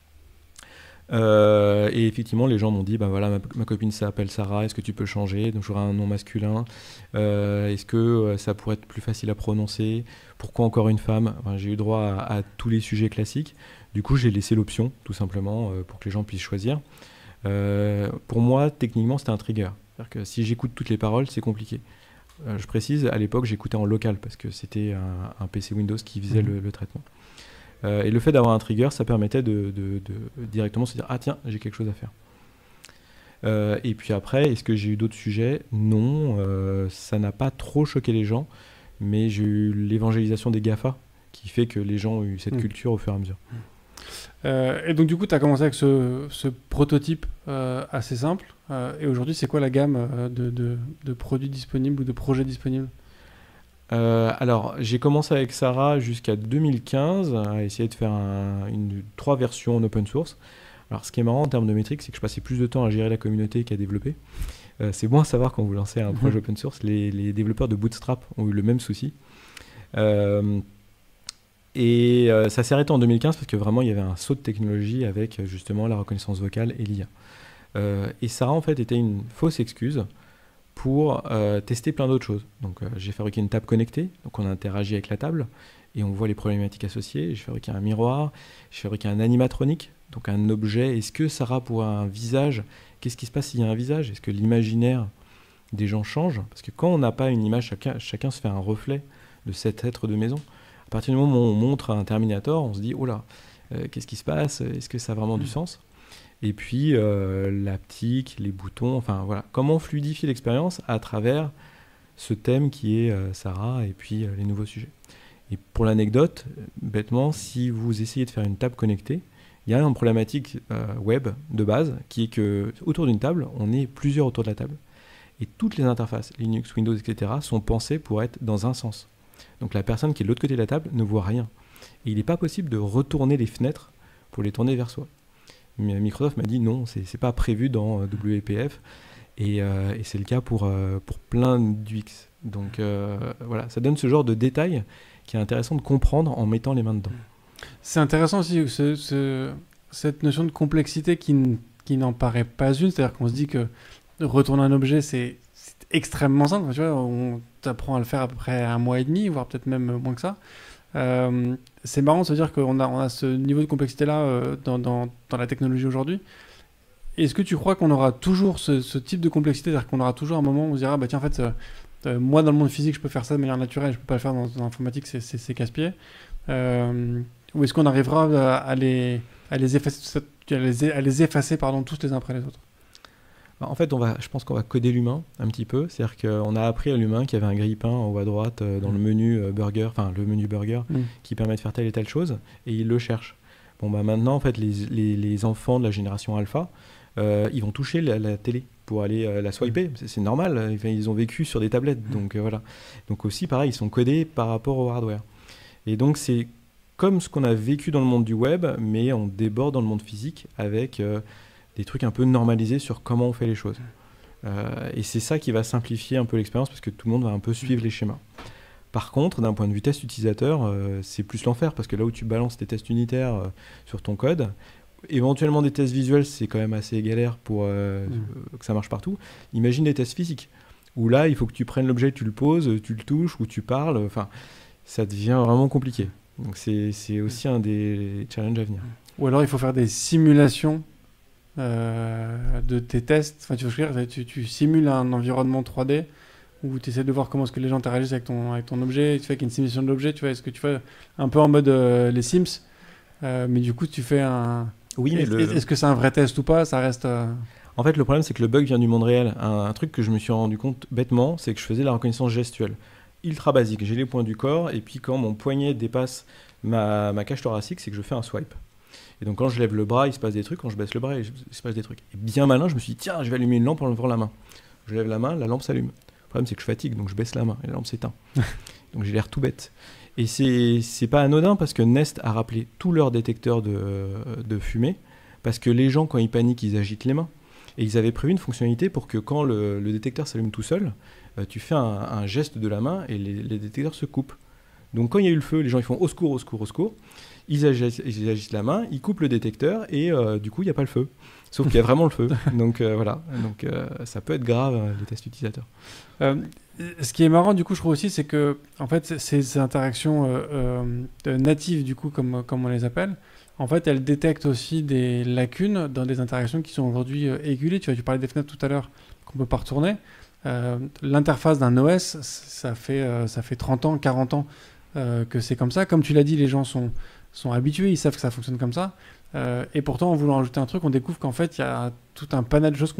Speaker 3: Et effectivement, les gens m'ont dit, bah voilà, ma copine s'appelle Sarah, est-ce que tu peux changer? Donc j'aurai un nom masculin. Est-ce que ça pourrait être plus facile à prononcer? Pourquoi encore une femme? Enfin, j'ai eu droit à tous les sujets classiques. Du coup, j'ai laissé l'option, tout simplement, pour que les gens puissent choisir. Pour moi, techniquement, c'était un trigger. C'est-à-dire que si j'écoute toutes les paroles, c'est compliqué. Je précise, à l'époque, j'écoutais en local parce que c'était un PC Windows qui faisait le traitement. Et le fait d'avoir un trigger, ça permettait de directement se dire « Ah tiens, j'ai quelque chose à faire ». Et puis après, est-ce que j'ai eu d'autres sujets? Non, ça n'a pas trop choqué les gens, mais j'ai eu l'évangélisation des GAFA qui fait que les gens ont eu cette culture au fur et à mesure.
Speaker 2: Et donc du coup, tu as commencé avec ce prototype assez simple. Et aujourd'hui, c'est quoi la gamme de produits disponibles ou de projets disponibles?
Speaker 3: Alors, j'ai commencé avec Sarah jusqu'à 2015 à essayer de faire 3 versions en open source. Alors, ce qui est marrant en termes de métriques, c'est que je passais plus de temps à gérer la communauté qu'à développer. C'est bon à savoir quand vous lancez un projet open source. Les développeurs de Bootstrap ont eu le même souci. Et ça s'est arrêté en 2015 parce que vraiment il y avait un saut de technologie avec justement la reconnaissance vocale et l'IA. Et Sarah en fait était une fausse excuse pour tester plein d'autres choses. Donc j'ai fabriqué une table connectée, donc on interagit avec la table et on voit les problématiques associées. J'ai fabriqué un miroir, j'ai fabriqué un animatronique, donc un objet. Est-ce que Sarah pourrait avoir un visage? Qu'est-ce qui se passe s'il y a un visage? Est-ce que l'imaginaire des gens change? Parce que quand on n'a pas une image, chacun se fait un reflet de cet être de maison. À partir du moment où on montre un Terminator, on se dit « Oh là, qu'est-ce qui se passe? Est-ce que ça a vraiment du sens ?» Et puis, l'haptique, les boutons, enfin voilà. Comment fluidifier l'expérience à travers ce thème qui est Sarah et puis les nouveaux sujets. Et pour l'anecdote, bêtement, si vous essayez de faire une table connectée, il y a une problématique web de base qui est que autour d'une table, on est plusieurs autour de la table. Et toutes les interfaces, Linux, Windows, etc., sont pensées pour être dans un sens. Donc la personne qui est de l'autre côté de la table ne voit rien. Et il n'est pas possible de retourner les fenêtres pour les tourner vers soi. Mais Microsoft m'a dit non, c'est pas prévu dans WPF. Et c'est le cas pour plein d'UX. Donc voilà, ça donne ce genre de détails qui est intéressant de comprendre en mettant les mains dedans.
Speaker 2: C'est intéressant aussi cette notion de complexité qui n'en paraît pas une. C'est-à-dire qu'on se dit que retourner un objet, c'est extrêmement simple. Tu vois, on t'apprend à le faire à peu près 1 mois et demi, voire peut-être même moins que ça. C'est marrant de se dire qu'on a ce niveau de complexité-là dans la technologie aujourd'hui. Est-ce que tu crois qu'on aura toujours ce type de complexité? C'est-à-dire qu'on aura toujours un moment où on se dira, bah tiens, en fait, moi, dans le monde physique, je peux faire ça de manière naturelle, je peux pas le faire dans l'informatique, c'est casse-pied. Ou est-ce qu'on arrivera à les effacer pardon, tous les uns après les autres?
Speaker 3: En fait, je pense qu'on va coder l'humain un petit peu. C'est-à-dire qu'on a appris à l'humain qu'il y avait un grille-pain en haut à droite dans le menu burger, enfin le menu burger, qui permet de faire telle et telle chose, et il le cherche. Bon, bah maintenant, en fait, les enfants de la génération alpha, ils vont toucher la télé pour aller la swiper. C'est normal, enfin, ils ont vécu sur des tablettes, donc voilà. Donc aussi, pareil, ils sont codés par rapport au hardware. Et donc, c'est comme ce qu'on a vécu dans le monde du web, mais on déborde dans le monde physique avec des trucs un peu normalisés sur comment on fait les choses. Et c'est ça qui va simplifier un peu l'expérience, parce que tout le monde va un peu suivre les schémas. Par contre, d'un point de vue test utilisateur, c'est plus l'enfer, parce que là où tu balances tes tests unitaires sur ton code, éventuellement des tests visuels, c'est quand même assez galère pour que ça marche partout. Imagine des tests physiques, où là, il faut que tu prennes l'objet, tu le poses, tu le touches, ou tu parles, enfin, ça devient vraiment compliqué. Donc c'est aussi un des challenges à venir.
Speaker 2: Ou alors il faut faire des simulations de tes tests. Enfin, tu simules un environnement 3D où tu essaies de voir comment est-ce que les gens interagissent avec ton objet. Tu fais une simulation de l'objet. Tu vois, est-ce que tu fais un peu en mode les Sims, mais du coup tu fais un...
Speaker 3: Oui, mais
Speaker 2: est-ce que c'est un vrai test ou pas? Ça reste...
Speaker 3: En fait, le problème, c'est que le bug vient du monde réel. Un truc que je me suis rendu compte bêtement, c'est que je faisais la reconnaissance gestuelle. Ultra basique. J'ai les points du corps, et puis quand mon poignet dépasse ma cage thoracique, c'est que je fais un swipe. Et donc quand je lève le bras, il se passe des trucs. Quand je baisse le bras, il se passe des trucs. Et bien malin, je me suis dit, tiens, je vais allumer une lampe en levant la main. Je lève la main, la lampe s'allume. Le problème, c'est que je fatigue, donc je baisse la main et la lampe s'éteint. Donc j'ai l'air tout bête. Et c'est pas anodin, parce que Nest a rappelé tous leurs détecteurs de fumée, parce que les gens, quand ils paniquent, ils agitent les mains. Et ils avaient prévu une fonctionnalité pour que quand le détecteur s'allume tout seul, tu fais un geste de la main et les détecteurs se coupent. Donc quand il y a eu le feu, les gens ils font au secours, au secours, au secours. Ils agissent la main, ils coupent le détecteur et du coup il n'y a pas le feu. Sauf qu'il y a vraiment le feu. Donc voilà, donc, ça peut être grave les tests utilisateurs.
Speaker 2: Ce qui est marrant du coup je trouve aussi c'est que en fait ces interactions natives du coup comme on les appelle, en fait elles détectent aussi des lacunes dans des interactions qui sont aujourd'hui égulées. Tu parlais des fenêtres tout à l'heure qu'on peut pas retourner. L'interface d'un OS ça fait 30 ans, 40 ans que c'est comme ça. Comme tu l'as dit, les gens sont habitués, ils savent que ça fonctionne comme ça. Et pourtant, en voulant ajouter un truc, on découvre qu'en fait, il y a tout un panel de choses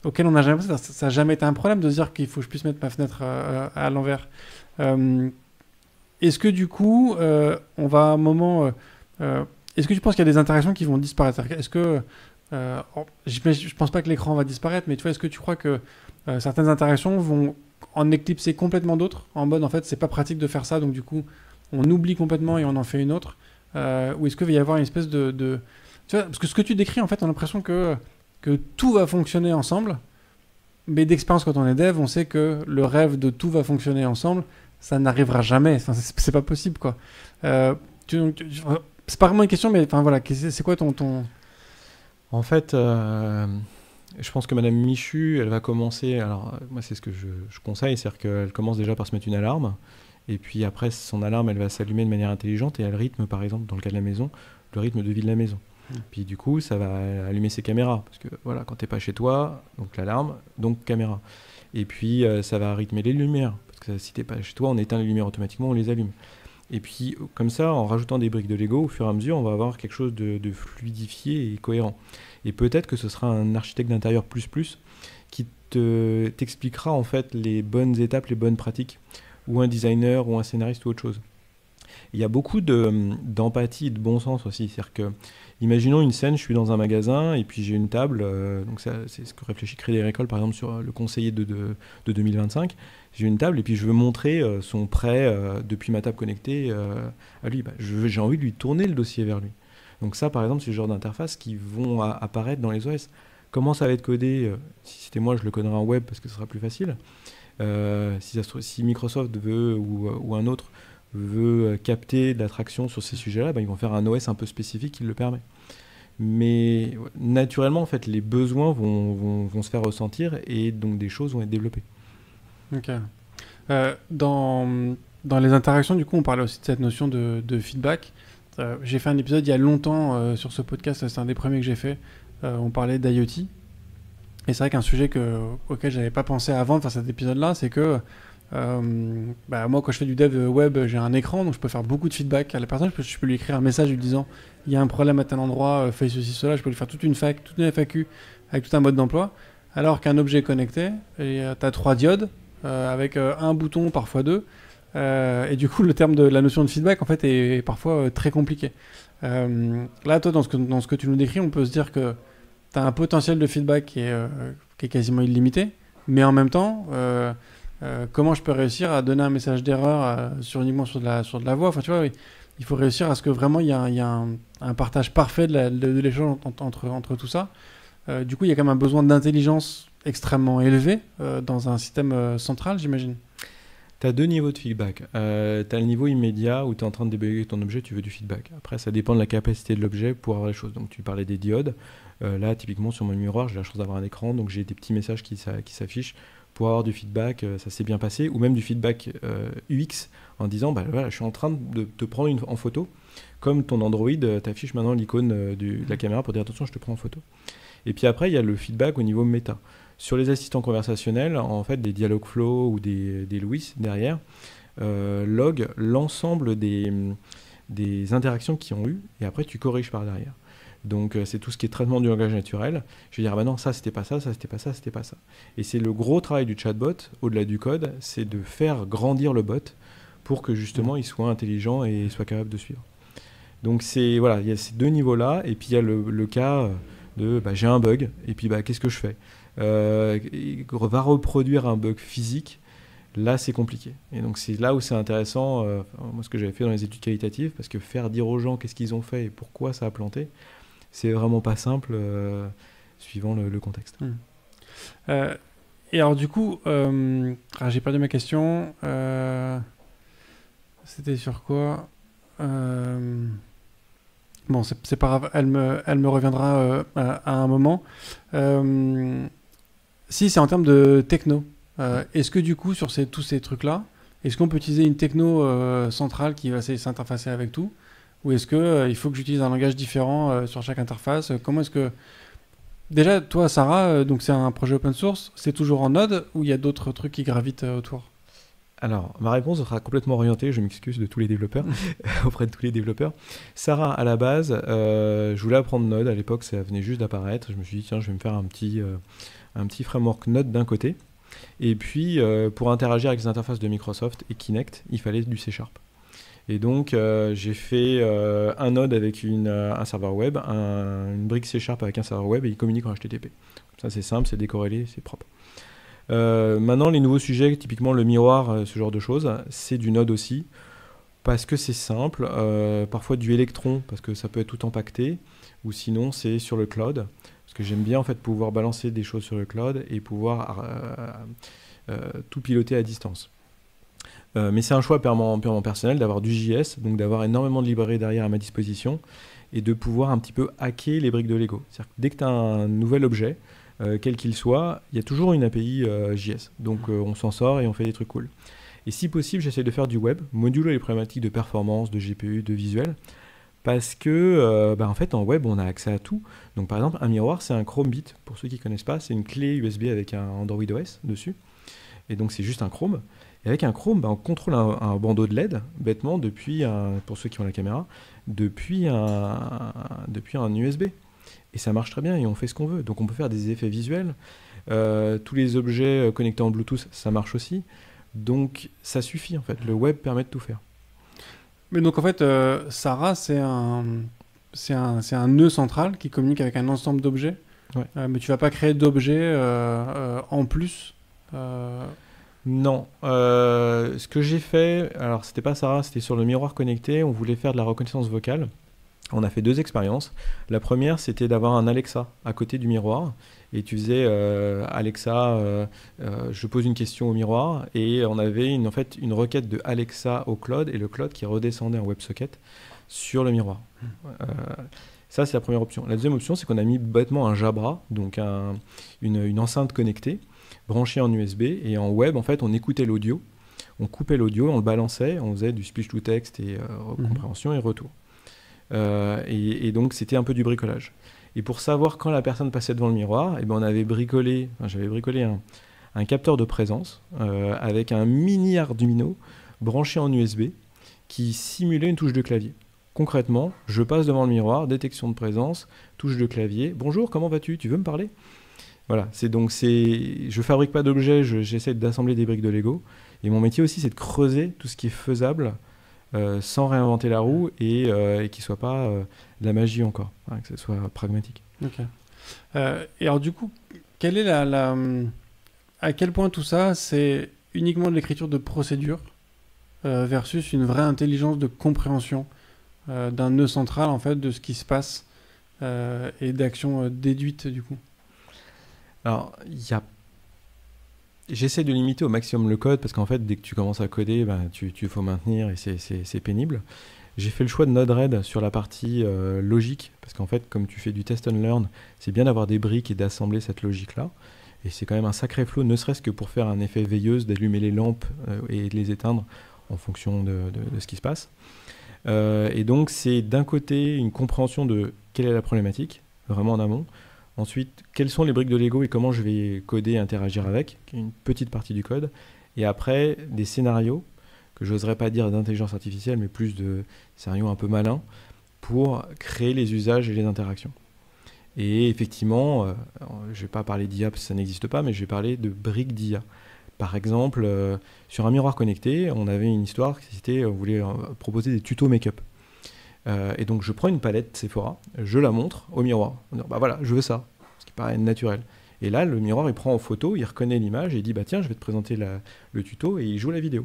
Speaker 2: auxquelles on n'a jamais pensé. Ça n'a jamais été un problème de se dire qu'il faut que je puisse mettre ma fenêtre à l'envers. Est-ce que du coup, on va à un moment... est-ce que tu penses qu'il y a des interactions qui vont disparaître? Est-ce que... je pense pas que l'écran va disparaître, mais tu vois, est-ce que tu crois que certaines interactions vont en éclipser complètement d'autres? En mode, en fait, c'est pas pratique de faire ça, donc du coup, on oublie complètement et on en fait une autre. Ou est-ce qu'il va y avoir une espèce de... Tu vois, parce que ce que tu décris, en fait, on a l'impression que tout va fonctionner ensemble. Mais d'expérience, quand on est dev, on sait que le rêve de tout va fonctionner ensemble, ça n'arrivera jamais. Enfin, c'est pas possible, quoi. C'est pas vraiment une question, mais enfin, voilà, c'est quoi ton...
Speaker 3: En fait, je pense que Madame Michu, elle va commencer... Alors, moi, c'est ce que je conseille, c'est-à-dire qu'elle commence déjà par se mettre une alarme. Et puis après, son alarme, elle va s'allumer de manière intelligente et elle rythme, par exemple, dans le cas de la maison, le rythme de vie de la maison. Puis du coup, ça va allumer ses caméras. Parce que voilà, quand t'es pas chez toi, donc l'alarme, donc caméra. Et puis, ça va rythmer les lumières. Parce que si t'es pas chez toi, on éteint les lumières automatiquement, on les allume. Et puis, comme ça, en rajoutant des briques de Lego, au fur et à mesure, on va avoir quelque chose de fluidifié et cohérent. Et peut-être que ce sera un architecte d'intérieur plus qui t'expliquera en fait les bonnes étapes, les bonnes pratiques, ou un designer, ou un scénariste, ou autre chose. Il y a beaucoup d'empathie et de bon sens aussi. C'est-à-dire que, imaginons une scène, je suis dans un magasin, et puis j'ai une table, donc c'est ce que réfléchit Crédit Agricole, par exemple, sur le conseiller de 2025. J'ai une table, et puis je veux montrer son prêt depuis ma table connectée à lui. J'ai envie de lui tourner le dossier vers lui. Donc ça, par exemple, c'est le genre d'interface qui vont apparaître dans les OS. Comment ça va être codé si c'était moi, je le coderais en web, parce que ce sera plus facile. Si Microsoft veut ou un autre veut capter de l'attraction sur ces sujets-là, ils vont faire un OS un peu spécifique qui le permet. Mais naturellement, en fait, les besoins vont se faire ressentir et donc des choses vont être développées.
Speaker 2: Ok. Dans les interactions, du coup, on parlait aussi de cette notion de feedback. J'ai fait un épisode il y a longtemps sur ce podcast, c'est un des premiers que j'ai fait. On parlait d'IoT. Et c'est vrai qu'un sujet auquel je n'avais pas pensé avant de faire cet épisode-là, c'est que moi, quand je fais du dev web, j'ai un écran, donc je peux faire beaucoup de feedback à la personne. Je peux lui écrire un message lui disant il y a un problème à tel endroit, fais ceci, cela. Je peux lui faire toute une FAQ avec tout un mode d'emploi. Alors qu'un objet connecté, tu as 3 diodes avec un bouton, parfois 2. Et du coup, le terme de la notion de feedback, en fait, est parfois très compliqué. Là, toi, dans ce que tu nous décris, on peut se dire que tu as un potentiel de feedback qui est quasiment illimité, mais en même temps, comment je peux réussir à donner un message d'erreur uniquement sur de la voix? Enfin, tu vois, oui, il faut réussir à ce que vraiment il y a un partage parfait de l'échange entre tout ça. Du coup, il y a quand même un besoin d'intelligence extrêmement élevé dans un système central, j'imagine.
Speaker 3: Tu as 2 niveaux de feedback. Tu as le niveau immédiat où tu es en train de débugger ton objet, tu veux du feedback. Après, ça dépend de la capacité de l'objet pour avoir les choses. Donc, tu parlais des diodes. Là, typiquement, sur mon miroir, j'ai la chance d'avoir un écran, donc j'ai des petits messages qui s'affichent pour avoir du feedback, ça s'est bien passé, ou même du feedback UX en disant, voilà, je suis en train de te prendre en photo, comme ton Android t'affiche maintenant l'icône de la caméra pour dire attention, je te prends en photo. Et puis après, il y a le feedback au niveau méta. Sur les assistants conversationnels, en fait, des Dialogflow ou des Louis derrière, log l'ensemble des interactions qu'ils ont eues, et après tu corriges par derrière. Donc c'est tout ce qui est traitement du langage naturel. Je vais dire, non, ça c'était pas ça, ça c'était pas ça, c'était pas ça. Et c'est le gros travail du chatbot, au-delà du code, c'est de faire grandir le bot pour que justement il soit intelligent et soit capable de suivre. Donc voilà, il y a ces 2 niveaux-là, et puis il y a le cas de j'ai un bug, et puis qu'est-ce que je fais va reproduire un bug physique. Là, c'est compliqué. Et donc, c'est là où c'est intéressant, moi, ce que j'avais fait dans les études qualitatives, parce que faire dire aux gens qu'est-ce qu'ils ont fait et pourquoi ça a planté, c'est vraiment pas simple. suivant le contexte.
Speaker 2: Et alors du coup, j'ai perdu ma question. C'était sur quoi? Bon, c'est pas grave, elle me reviendra à un moment. Si, c'est en termes de techno. Est-ce que du coup, sur tous ces trucs-là, est-ce qu'on peut utiliser une techno centrale qui va s'interfacer avec tout? Ou est-ce que il faut que j'utilise un langage différent sur chaque interface? Comment est-ce que... Déjà, toi, Sarah, donc c'est un projet open source, c'est toujours en Node ou il y a d'autres trucs qui gravitent autour?
Speaker 3: Alors, ma réponse sera complètement orientée, je m'excuse de tous les développeurs, auprès de tous les développeurs. Sarah, à la base, je voulais apprendre Node, à l'époque ça venait juste d'apparaître, je me suis dit tiens, je vais me faire un petit framework Node d'un côté, et puis pour interagir avec les interfaces de Microsoft et Kinect, il fallait du C#. Et donc j'ai fait un Node avec un serveur web, une brique C# avec un serveur web, et il communique en HTTP. Ça c'est simple, c'est décorrélé, c'est propre. Maintenant, les nouveaux sujets, typiquement le miroir, ce genre de choses, c'est du Node aussi, parce que c'est simple, parfois du Electron, parce que ça peut être tout empaqueté, ou sinon c'est sur le cloud, parce que j'aime bien en fait pouvoir balancer des choses sur le cloud et pouvoir tout piloter à distance. Mais c'est un choix purement personnel d'avoir du JS, donc d'avoir énormément de librairies derrière à ma disposition, et de pouvoir un petit peu hacker les briques de Lego. C'est-à-dire que dès que tu as un nouvel objet, quel qu'il soit, il y a toujours une API JS. Donc on s'en sort et on fait des trucs cool. Et si possible, j'essaie de faire du web, modulo les problématiques de performance, de GPU, de visuel, parce que en fait en web on a accès à tout. Donc par exemple un miroir c'est un Chromebit, pour ceux qui ne connaissent pas, c'est une clé USB avec un Android OS dessus. Et donc c'est juste un Chrome. Et avec un Chrome, on contrôle un bandeau de LED, bêtement, pour ceux qui ont la caméra, depuis un USB. Et ça marche très bien et on fait ce qu'on veut. Donc on peut faire des effets visuels. Tous les objets connectés en Bluetooth, ça marche aussi. Donc ça suffit en fait. Le web permet de tout faire.
Speaker 2: Mais donc en fait, Sarah, c'est un nœud central qui communique avec un ensemble d'objets.
Speaker 3: Ouais.
Speaker 2: Mais tu vas pas créer d'objets en plus.
Speaker 3: Non. Ce que j'ai fait, alors c'était pas Sarah, c'était sur le miroir connecté. On voulait faire de la reconnaissance vocale. On a fait 2 expériences. La première, c'était d'avoir un Alexa à côté du miroir. Et tu faisais Alexa, je pose une question au miroir. Et on avait une requête de Alexa au cloud et le cloud qui redescendait en WebSocket sur le miroir. Ça, c'est la première option. La deuxième option, c'est qu'on a mis bêtement un Jabra, donc une enceinte connectée, branchée en USB. Et en web, en fait, on écoutait l'audio. On coupait l'audio, on le balançait, on faisait du speech to text et compréhension et retour. Et donc c'était un peu du bricolage. Et pour savoir quand la personne passait devant le miroir, j'avais bricolé un capteur de présence avec un mini Arduino branché en USB qui simulait une touche de clavier. Concrètement, je passe devant le miroir, détection de présence, touche de clavier. Bonjour, comment vas-tu? Tu veux me parler? Voilà, je fabrique pas d'objets, j'essaie d'assembler des briques de Lego. Et mon métier aussi, c'est de creuser tout ce qui est faisable sans réinventer la roue et qu'il ne soit pas de la magie encore, que ce soit pragmatique.
Speaker 2: Ok. Et alors du coup, quelle est à quel point tout ça, c'est uniquement de l'écriture de procédure versus une vraie intelligence de compréhension d'un nœud central en fait de ce qui se passe et d'actions déduites du coup?
Speaker 3: Alors, j'essaie de limiter au maximum le code parce qu'en fait, dès que tu commences à coder, tu faut maintenir et c'est pénible. J'ai fait le choix de Node-RED sur la partie logique parce qu'en fait, comme tu fais du test and learn, c'est bien d'avoir des briques et d'assembler cette logique-là. Et c'est quand même un sacré flow, ne serait-ce que pour faire un effet veilleuse, d'allumer les lampes et de les éteindre en fonction de ce qui se passe. Et donc, c'est d'un côté une compréhension de quelle est la problématique, vraiment en amont. Ensuite, quelles sont les briques de Lego et comment je vais coder et interagir avec, une petite partie du code. Et après, des scénarios, que je n'oserais pas dire d'intelligence artificielle, mais plus de scénarios un peu malins, pour créer les usages et les interactions. Et effectivement, je ne vais pas parler d'IA parce que ça n'existe pas, mais je vais parler de briques d'IA. Par exemple, sur un miroir connecté, on avait une histoire, on voulait proposer des tutos make-up. Et donc je prends une palette Sephora, je la montre au miroir. On dit, voilà, je veux ça, ce qui paraît naturel. Et là, le miroir, il prend en photo, il reconnaît l'image et il dit, tiens, je vais te présenter le tuto, et il joue la vidéo.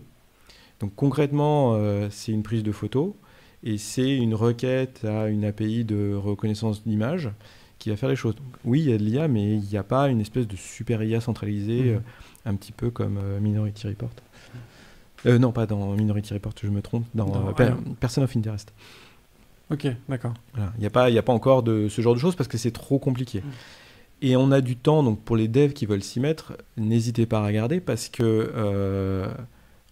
Speaker 3: Donc concrètement, c'est une prise de photo et c'est une requête à une API de reconnaissance d'image qui va faire les choses. Donc, oui, il y a de l'IA, mais il n'y a pas une espèce de super IA centralisée, un petit peu comme Minority Report. Non, pas dans Minority Report, je me trompe, dans Person of Interest.
Speaker 2: Ok, d'accord.
Speaker 3: Voilà. Il n'y a pas encore de ce genre de choses parce que c'est trop compliqué. Et on a du temps, donc pour les devs qui veulent s'y mettre, n'hésitez pas à regarder parce que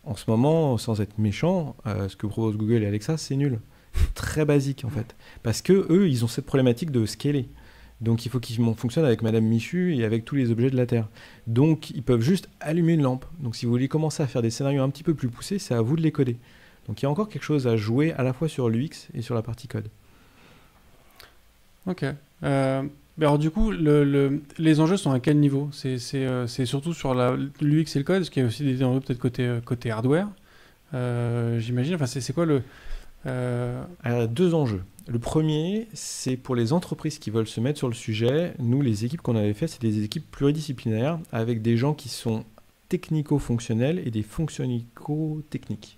Speaker 3: en ce moment, sans être méchant, ce que proposent Google et Alexa, c'est nul. C'est très basique en fait. Parce que eux, ils ont cette problématique de scaler. Donc il faut qu'ils fonctionnent avec Madame Michu et avec tous les objets de la Terre. Donc ils peuvent juste allumer une lampe. Donc si vous voulez commencer à faire des scénarios un petit peu plus poussés, c'est à vous de les coder. Donc il y a encore quelque chose à jouer à la fois sur l'UX et sur la partie code.
Speaker 2: Ok. Mais alors du coup, les enjeux sont à quel niveau? C'est surtout sur l'UX et le code, parce qu'il y a aussi des enjeux peut-être côté hardware, j'imagine. Enfin, c'est quoi le...
Speaker 3: Alors, deux enjeux. Le premier, c'est pour les entreprises qui veulent se mettre sur le sujet. Nous, les équipes qu'on avait fait, c'est des équipes pluridisciplinaires avec des gens qui sont technico-fonctionnels et des fonctionniko-techniques.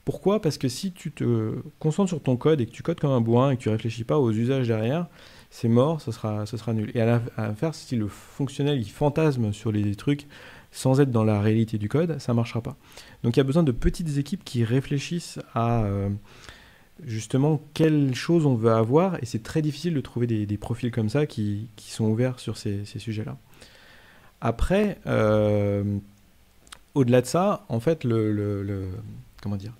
Speaker 3: Pourquoi? Parce que si tu te concentres sur ton code et que tu codes comme un bourrin et que tu réfléchis pas aux usages derrière, c'est mort, ce sera nul. Et à l'inverse, si le fonctionnel il fantasme sur les trucs sans être dans la réalité du code, ça ne marchera pas. Donc il y a besoin de petites équipes qui réfléchissent à justement quelles choses on veut avoir, et c'est très difficile de trouver des profils comme ça qui sont ouverts sur ces sujets-là. Après, au-delà de ça, en fait, comment dire,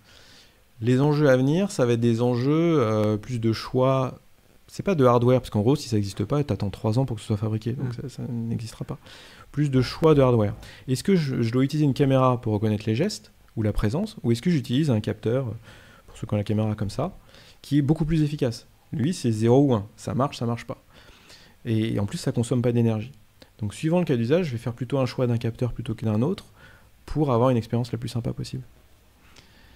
Speaker 3: les enjeux à venir, ça va être des enjeux plus de choix. C'est pas de hardware, parce qu'en gros, si ça n'existe pas, tu attends 3 ans pour que ce soit fabriqué, donc ça n'existera pas. Plus de choix de hardware. Est-ce que je dois utiliser une caméra pour reconnaître les gestes ou la présence, ou est-ce que j'utilise un capteur, pour ceux qui ont la caméra comme ça, qui est beaucoup plus efficace? Lui, c'est 0 ou 1. Ça marche pas. Et en plus, ça consomme pas d'énergie. Donc, suivant le cas d'usage, je vais faire plutôt un choix d'un capteur plutôt que d'un autre pour avoir une expérience la plus sympa possible.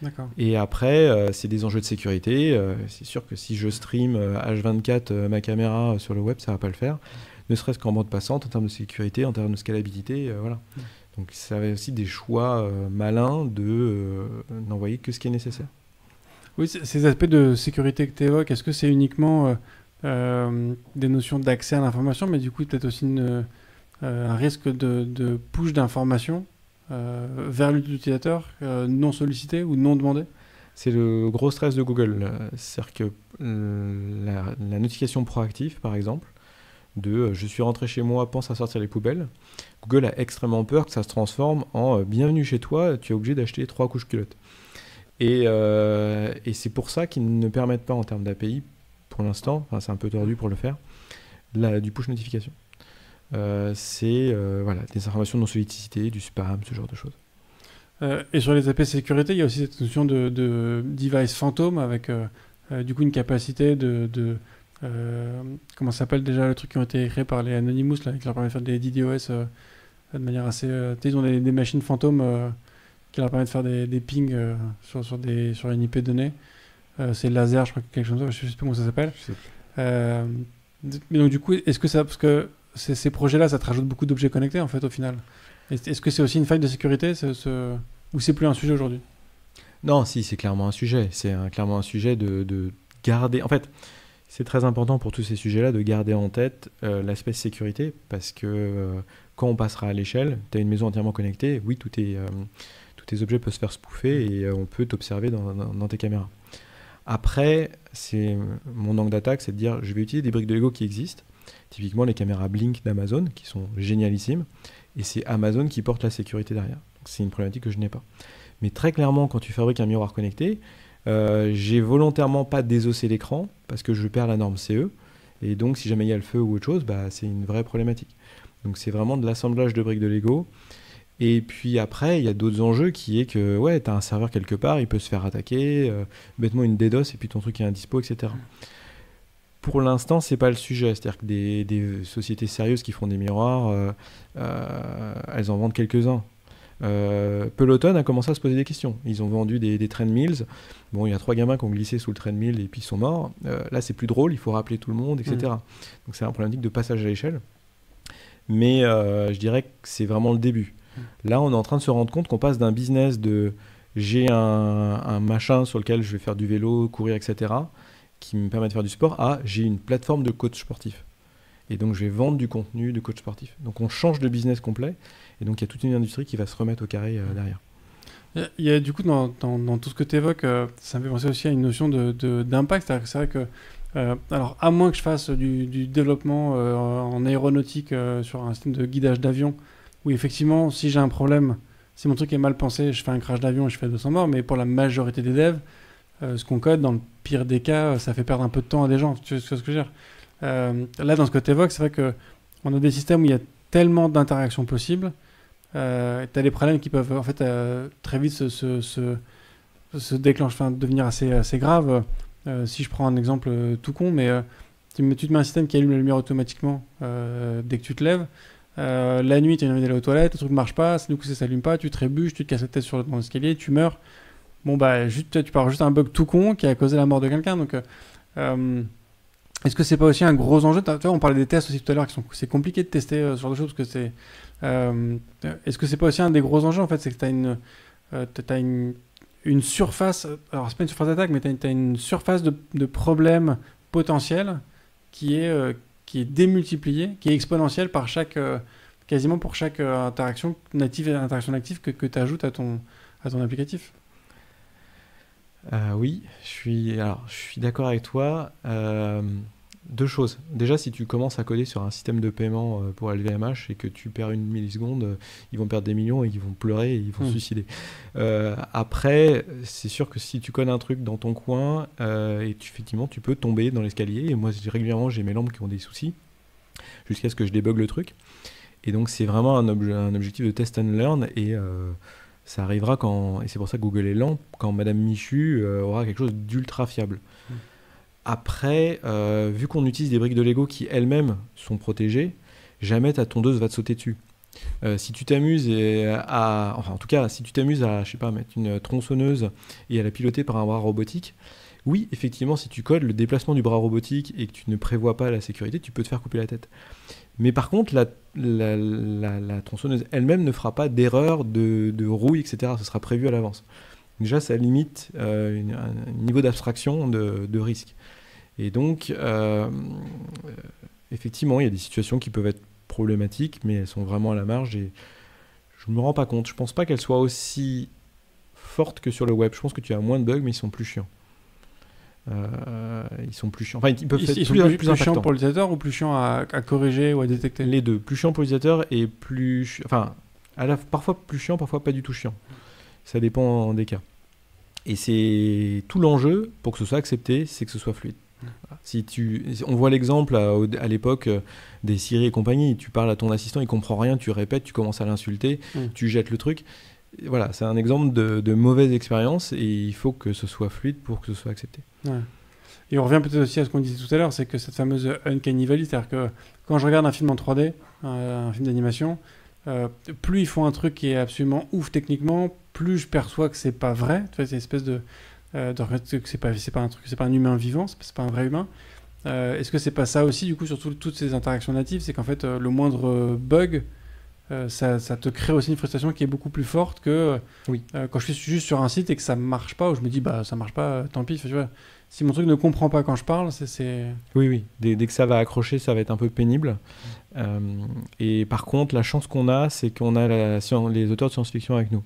Speaker 2: D'accord.
Speaker 3: Et après, c'est des enjeux de sécurité. C'est sûr que si je stream H24 ma caméra sur le web, ça va pas le faire. Ne serait-ce qu'en bande passante, en termes de sécurité, en termes de scalabilité, voilà. Donc ça va aussi des choix malins n'envoyer que ce qui est nécessaire.
Speaker 2: Oui, ces aspects de sécurité que tu évoques, est-ce que c'est uniquement des notions d'accès à l'information, mais du coup peut-être aussi un risque de push d'informations vers l'utilisateur non sollicité ou non demandé?
Speaker 3: C'est le gros stress de Google. C'est-à-dire que la notification proactive, par exemple, je suis rentré chez moi, pense à sortir les poubelles, Google a extrêmement peur que ça se transforme en bienvenue chez toi, tu es obligé d'acheter 3 couches culottes. Et c'est pour ça qu'ils ne permettent pas en termes d'API, pour l'instant, enfin, c'est un peu tordu pour le faire, du push notification. C'est voilà, des informations non sollicitées, du spam, ce genre de choses.
Speaker 2: Et sur les API sécurité, il y a aussi cette notion de device fantôme avec du coup une capacité comment ça s'appelle déjà le truc qui ont été créés par les Anonymous là, qui leur permet de faire des DDoS de manière assez... ils ont des machines fantômes qui leur permettent de faire des pings sur une IP donnée. C'est laser, je crois, quelque chose comme ça, je ne sais pas comment ça s'appelle. Mais donc du coup, est-ce que ça... Parce que ces projets-là, ça te rajoute beaucoup d'objets connectés en fait au final. Est-ce que c'est aussi une faille de sécurité ou c'est plus un sujet aujourd'hui?
Speaker 3: Non, si, c'est clairement un sujet. C'est clairement un sujet de garder... En fait, c'est très important pour tous ces sujets-là de garder en tête l'aspect sécurité, parce que quand on passera à l'échelle, tu as une maison entièrement connectée, oui, tous tes objets peuvent se faire spoofer et on peut t'observer dans tes caméras. Après, mon angle d'attaque, c'est de dire, je vais utiliser des briques de Lego qui existent, typiquement les caméras Blink d'Amazon, qui sont génialissimes, et c'est Amazon qui porte la sécurité derrière. Donc c'est une problématique que je n'ai pas. Mais très clairement, quand tu fabriques un miroir connecté, j'ai volontairement pas désossé l'écran parce que je perds la norme CE, et donc si jamais il y a le feu ou autre chose, c'est une vraie problématique. Donc c'est vraiment de l'assemblage de briques de Lego. Et puis après, il y a d'autres enjeux qui est que ouais, tu as un serveur quelque part, il peut se faire attaquer, bêtement une DDoS et puis ton truc est indispo, etc. Pour l'instant, c'est pas le sujet. C'est-à-dire que des sociétés sérieuses qui font des miroirs, elles en vendent quelques-uns. Peloton a commencé à se poser des questions. Ils ont vendu des treadmills. Bon, il y a 3 gamins qui ont glissé sous le treadmill et puis ils sont morts. Là, c'est plus drôle, il faut rappeler tout le monde, etc. Donc c'est un problématique de passage à l'échelle. Mais je dirais que c'est vraiment le début. Là, on est en train de se rendre compte qu'on passe d'un business de j'ai un machin sur lequel je vais faire du vélo, courir, etc., qui me permet de faire du sport, à j'ai une plateforme de coach sportif. Et donc, je vais vendre du contenu de coach sportif. Donc, on change de business complet. Et donc, il y a toute une industrie qui va se remettre au carré derrière.
Speaker 2: Il y a du coup, dans tout ce que tu évoques, ça me fait penser aussi à une notion d'impact. C'est-à-dire que c'est vrai que, alors, à moins que je fasse du développement en aéronautique sur un système de guidage d'avion, où effectivement, si j'ai un problème, si mon truc est mal pensé, je fais un crash d'avion et je fais 200 morts, mais pour la majorité des devs, ce qu'on code, dans le pire des cas, ça fait perdre un peu de temps à des gens. Tu vois ce que je veux dire? Là, dans ce que tu évoques, c'est vrai qu'on a des systèmes où il y a tellement d'interactions possibles. Tu as des problèmes qui peuvent en fait très vite se déclencher, enfin, devenir assez graves. Si je prends un exemple tout con, mais tu te mets un système qui allume la lumière automatiquement dès que tu te lèves. La nuit, tu as envie d'aller aux toilettes, le truc ne marche pas, du coup ça s'allume pas, tu trébuches, tu te casses la tête sur l'escalier, tu meurs. Bon, bah, tu pars juste un bug tout con qui a causé la mort de quelqu'un. Donc, est-ce que c'est pas aussi un gros enjeu? Tu vois, on parlait des tests aussi tout à l'heure, c'est compliqué de tester ce genre de choses, parce que c'est. Est-ce que c'est pas aussi un des gros enjeux en fait, c'est que tu as une surface, alors c'est pas une surface d'attaque, mais tu as une surface de problèmes potentiels qui est démultipliée, qui est exponentielle par quasiment pour chaque interaction native et interaction active que tu ajoutes à ton applicatif.
Speaker 3: Oui, je suis d'accord avec toi. Deux choses. Déjà, si tu commences à coder sur un système de paiement pour LVMH et que tu perds une milliseconde, ils vont perdre des millions et ils vont pleurer et ils vont se suicider. Après, c'est sûr que si tu codes un truc dans ton coin, effectivement, tu peux tomber dans l'escalier. Et moi, régulièrement, j'ai mes lampes qui ont des soucis jusqu'à ce que je débug le truc. Et donc, c'est vraiment un objectif de test and learn. Et ça arrivera et c'est pour ça que Google est lent, quand Madame Michu aura quelque chose d'ultra fiable. Après, vu qu'on utilise des briques de Lego qui elles-mêmes sont protégées, jamais ta tondeuse va te sauter dessus. Si tu t'amuses enfin en tout cas, si tu t'amuses à, je sais pas, mettre une tronçonneuse et à la piloter par un bras robotique, oui, effectivement, si tu codes le déplacement du bras robotique et que tu ne prévois pas la sécurité, tu peux te faire couper la tête. Mais par contre, la tronçonneuse elle-même ne fera pas d'erreur, de rouille, etc. Ce sera prévu à l'avance. Déjà, ça limite un niveau d'abstraction de risque. Et donc, effectivement, il y a des situations qui peuvent être problématiques, mais elles sont vraiment à la marge et je ne me rends pas compte. Je ne pense pas qu'elles soient aussi fortes que sur le web. Je pense que tu as moins de bugs, mais ils sont plus chiants. Ils sont plus chiants. Enfin, ils peuvent être plus
Speaker 2: chiants pour l'utilisateur ou plus chiants à corriger ou à détecter?
Speaker 3: Les deux. Plus chiants pour l'utilisateur et plus... Enfin, parfois plus chiant, parfois pas du tout chiant. Ça dépend des cas. Et c'est tout l'enjeu pour que ce soit accepté, c'est que ce soit fluide. Voilà. On voit l'exemple à l'époque des Siri et compagnie. Tu parles à ton assistant, il comprend rien, tu répètes, tu commences à l'insulter, tu jettes le truc. Voilà, c'est un exemple de mauvaise expérience et il faut que ce soit fluide pour que ce soit accepté.
Speaker 2: Ouais. Et on revient peut-être aussi à ce qu'on disait tout à l'heure, c'est que cette fameuse uncanny valley, c'est-à-dire que quand je regarde un film en 3D, un film d'animation, plus ils font un truc qui est absolument ouf techniquement, plus je perçois que c'est pas vrai. Tu vois, c'est une espèce de que c'est pas un truc, c'est pas un humain vivant, c'est pas un vrai humain. Est-ce que c'est pas ça aussi du coup sur toutes ces interactions natives, c'est qu'en fait le moindre bug ça te crée aussi une frustration qui est beaucoup plus forte que quand je suis juste sur un site et que ça marche pas, où je me dis bah ça marche pas, tant pis. Tu vois, si mon truc ne comprend pas quand je parle, c'est...
Speaker 3: Oui. Dès que ça va accrocher, ça va être un peu pénible. Et par contre, la chance qu'on a, c'est qu'on a les auteurs de science-fiction avec nous.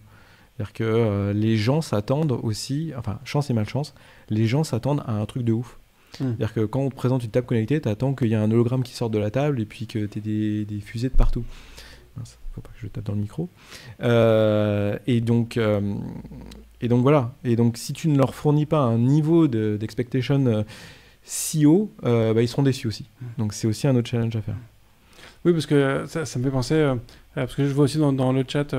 Speaker 3: C'est-à-dire que les gens s'attendent aussi, enfin, chance et malchance, les gens s'attendent à un truc de ouf. C'est-à-dire que quand on te présente une table connectée, tu attends qu'il y ait un hologramme qui sorte de la table et puis que tu aies des fusées de partout. Faut pas que je tape dans le micro. Et donc voilà. Et donc si tu ne leur fournis pas un niveau d'expectation si haut, ils seront déçus aussi. Donc c'est aussi un autre challenge à faire.
Speaker 2: Oui, parce que ça me fait penser, parce que je vois aussi dans le chat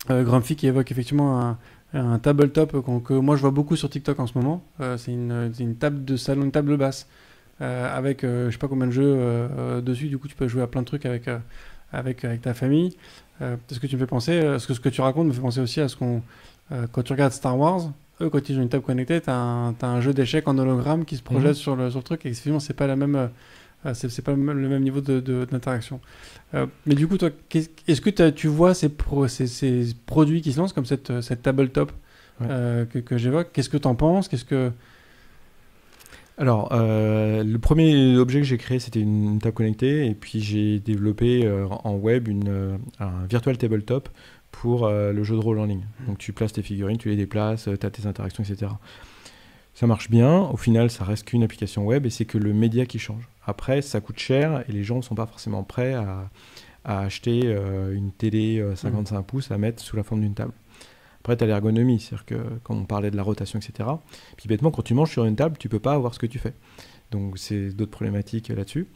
Speaker 2: Grumpy qui évoque effectivement un tabletop que moi je vois beaucoup sur TikTok en ce moment. C'est une table de salon, une table basse avec je sais pas combien de jeux dessus. Du coup, tu peux jouer à plein de trucs avec ta famille. Ce que tu me fais penser, ce que tu racontes me fait penser aussi à ce qu'on quand tu regardes Star Wars, eux quand ils ont une table connectée, t'as un jeu d'échecs en hologramme qui se projette sur le truc et effectivement c'est pas la même c'est pas le même niveau d'interaction. Mais du coup, toi, est-ce que tu vois ces produits qui se lancent comme cette tabletop que j'évoque? Qu'est-ce que tu en penses?
Speaker 3: Alors, le premier objet que j'ai créé, c'était une table connectée, et puis j'ai développé en web un virtual tabletop pour le jeu de rôle en ligne. Donc tu places tes figurines, tu les déplaces, tu as tes interactions, etc. Ça marche bien, au final ça reste qu'une application web, et c'est que le média qui change. Après, ça coûte cher, et les gens ne sont pas forcément prêts à acheter une télé 55 pouces à mettre sous la forme d'une table. Après, tu as l'ergonomie, c'est-à-dire que quand on parlait de la rotation, etc. Puis bêtement, quand tu manges sur une table, tu peux pas voir ce que tu fais. Donc c'est d'autres problématiques là-dessus.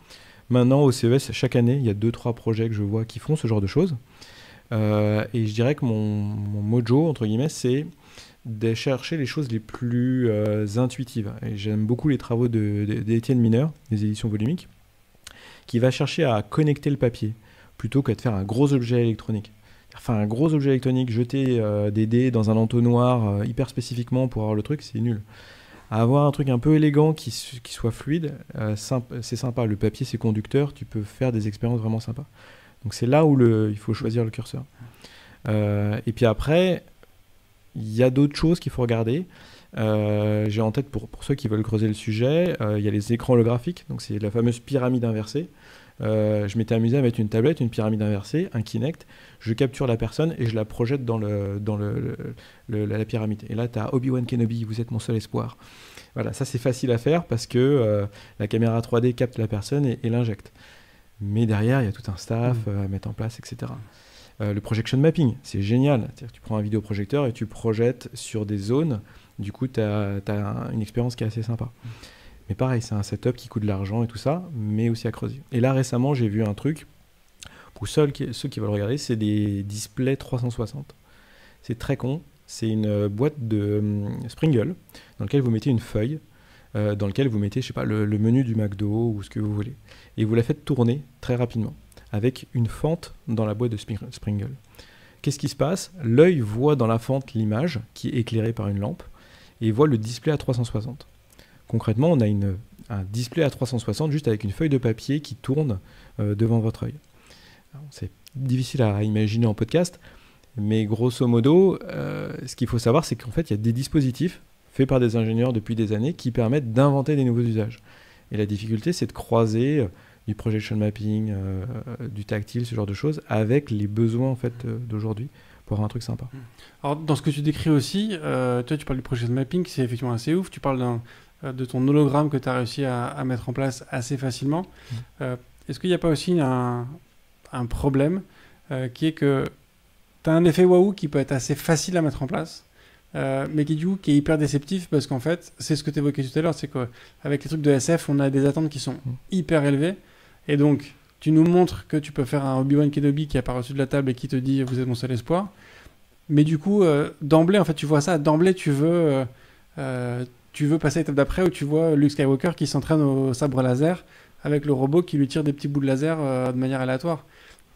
Speaker 3: Maintenant, au CES, chaque année, il y a 2-3 projets que je vois qui font ce genre de choses. Et je dirais que mon mojo, entre guillemets, c'est de chercher les choses les plus intuitives. Et j'aime beaucoup les travaux d'Étienne Mineur, des éditions volumiques, qui va chercher à connecter le papier, plutôt qu'à de faire un gros objet électronique. Enfin, un gros objet électronique, jeter des dés dans un entonnoir hyper spécifiquement pour avoir le truc, c'est nul. Avoir un truc un peu élégant qui soit fluide, c'est sympa. Le papier, c'est conducteur, tu peux faire des expériences vraiment sympas. Donc c'est là où il faut choisir le curseur. Et puis après, il y a d'autres choses qu'il faut regarder. J'ai en tête, pour ceux qui veulent creuser le sujet, il y a les écrans holographiques, donc c'est la fameuse pyramide inversée. Je m'étais amusé à mettre une tablette, une pyramide inversée, un Kinect, je capture la personne et je la projette dans la pyramide. Et là, tu as Obi-Wan Kenobi, vous êtes mon seul espoir. Voilà, ça c'est facile à faire parce que la caméra 3D capte la personne et l'injecte. Mais derrière, il y a tout un staff à mettre en place, etc. Le projection mapping, c'est génial. C'est-à-dire que tu prends un vidéoprojecteur et tu projettes sur des zones. Du coup, tu as une expérience qui est assez sympa. Mais pareil, c'est un setup qui coûte de l'argent et tout ça, mais aussi à creuser. Et là, récemment, j'ai vu un truc, pour ceux qui veulent regarder, c'est des displays 360. C'est très con, c'est une boîte de Springle, dans laquelle vous mettez une feuille, dans laquelle vous mettez, je sais pas, le menu du McDo ou ce que vous voulez. Et vous la faites tourner très rapidement, avec une fente dans la boîte de Springle. Qu'est-ce qui se passe? L'œil voit dans la fente l'image, qui est éclairée par une lampe, et voit le display à 360. Concrètement, on a un display à 360 juste avec une feuille de papier qui tourne devant votre œil. Alors, c'est difficile à imaginer en podcast, mais grosso modo, ce qu'il faut savoir, c'est qu'en fait, il y a des dispositifs faits par des ingénieurs depuis des années qui permettent d'inventer des nouveaux usages. Et la difficulté, c'est de croiser du projection mapping, du tactile, ce genre de choses, avec les besoins en fait, d'aujourd'hui pour avoir un truc sympa.
Speaker 2: Alors, dans ce que tu décris aussi, toi, tu parles du projection mapping, c'est effectivement assez ouf. Tu parles de ton hologramme que tu as réussi à mettre en place assez facilement. Est-ce qu'il n'y a pas aussi un problème qui est que tu as un effet waouh qui peut être assez facile à mettre en place, mais qui est hyper déceptif parce qu'en fait, c'est ce que tu évoquais tout à l'heure, c'est qu'avec les trucs de SF, on a des attentes qui sont hyper élevées. Et donc, tu nous montres que tu peux faire un Obi-Wan Kenobi qui apparaît au-dessus de la table et qui te dit « Vous êtes mon seul espoir ». Mais du coup, d'emblée, en fait, tu vois ça, d'emblée, tu veux passer à l'étape d'après où tu vois Luke Skywalker qui s'entraîne au sabre laser avec le robot qui lui tire des petits bouts de laser de manière aléatoire.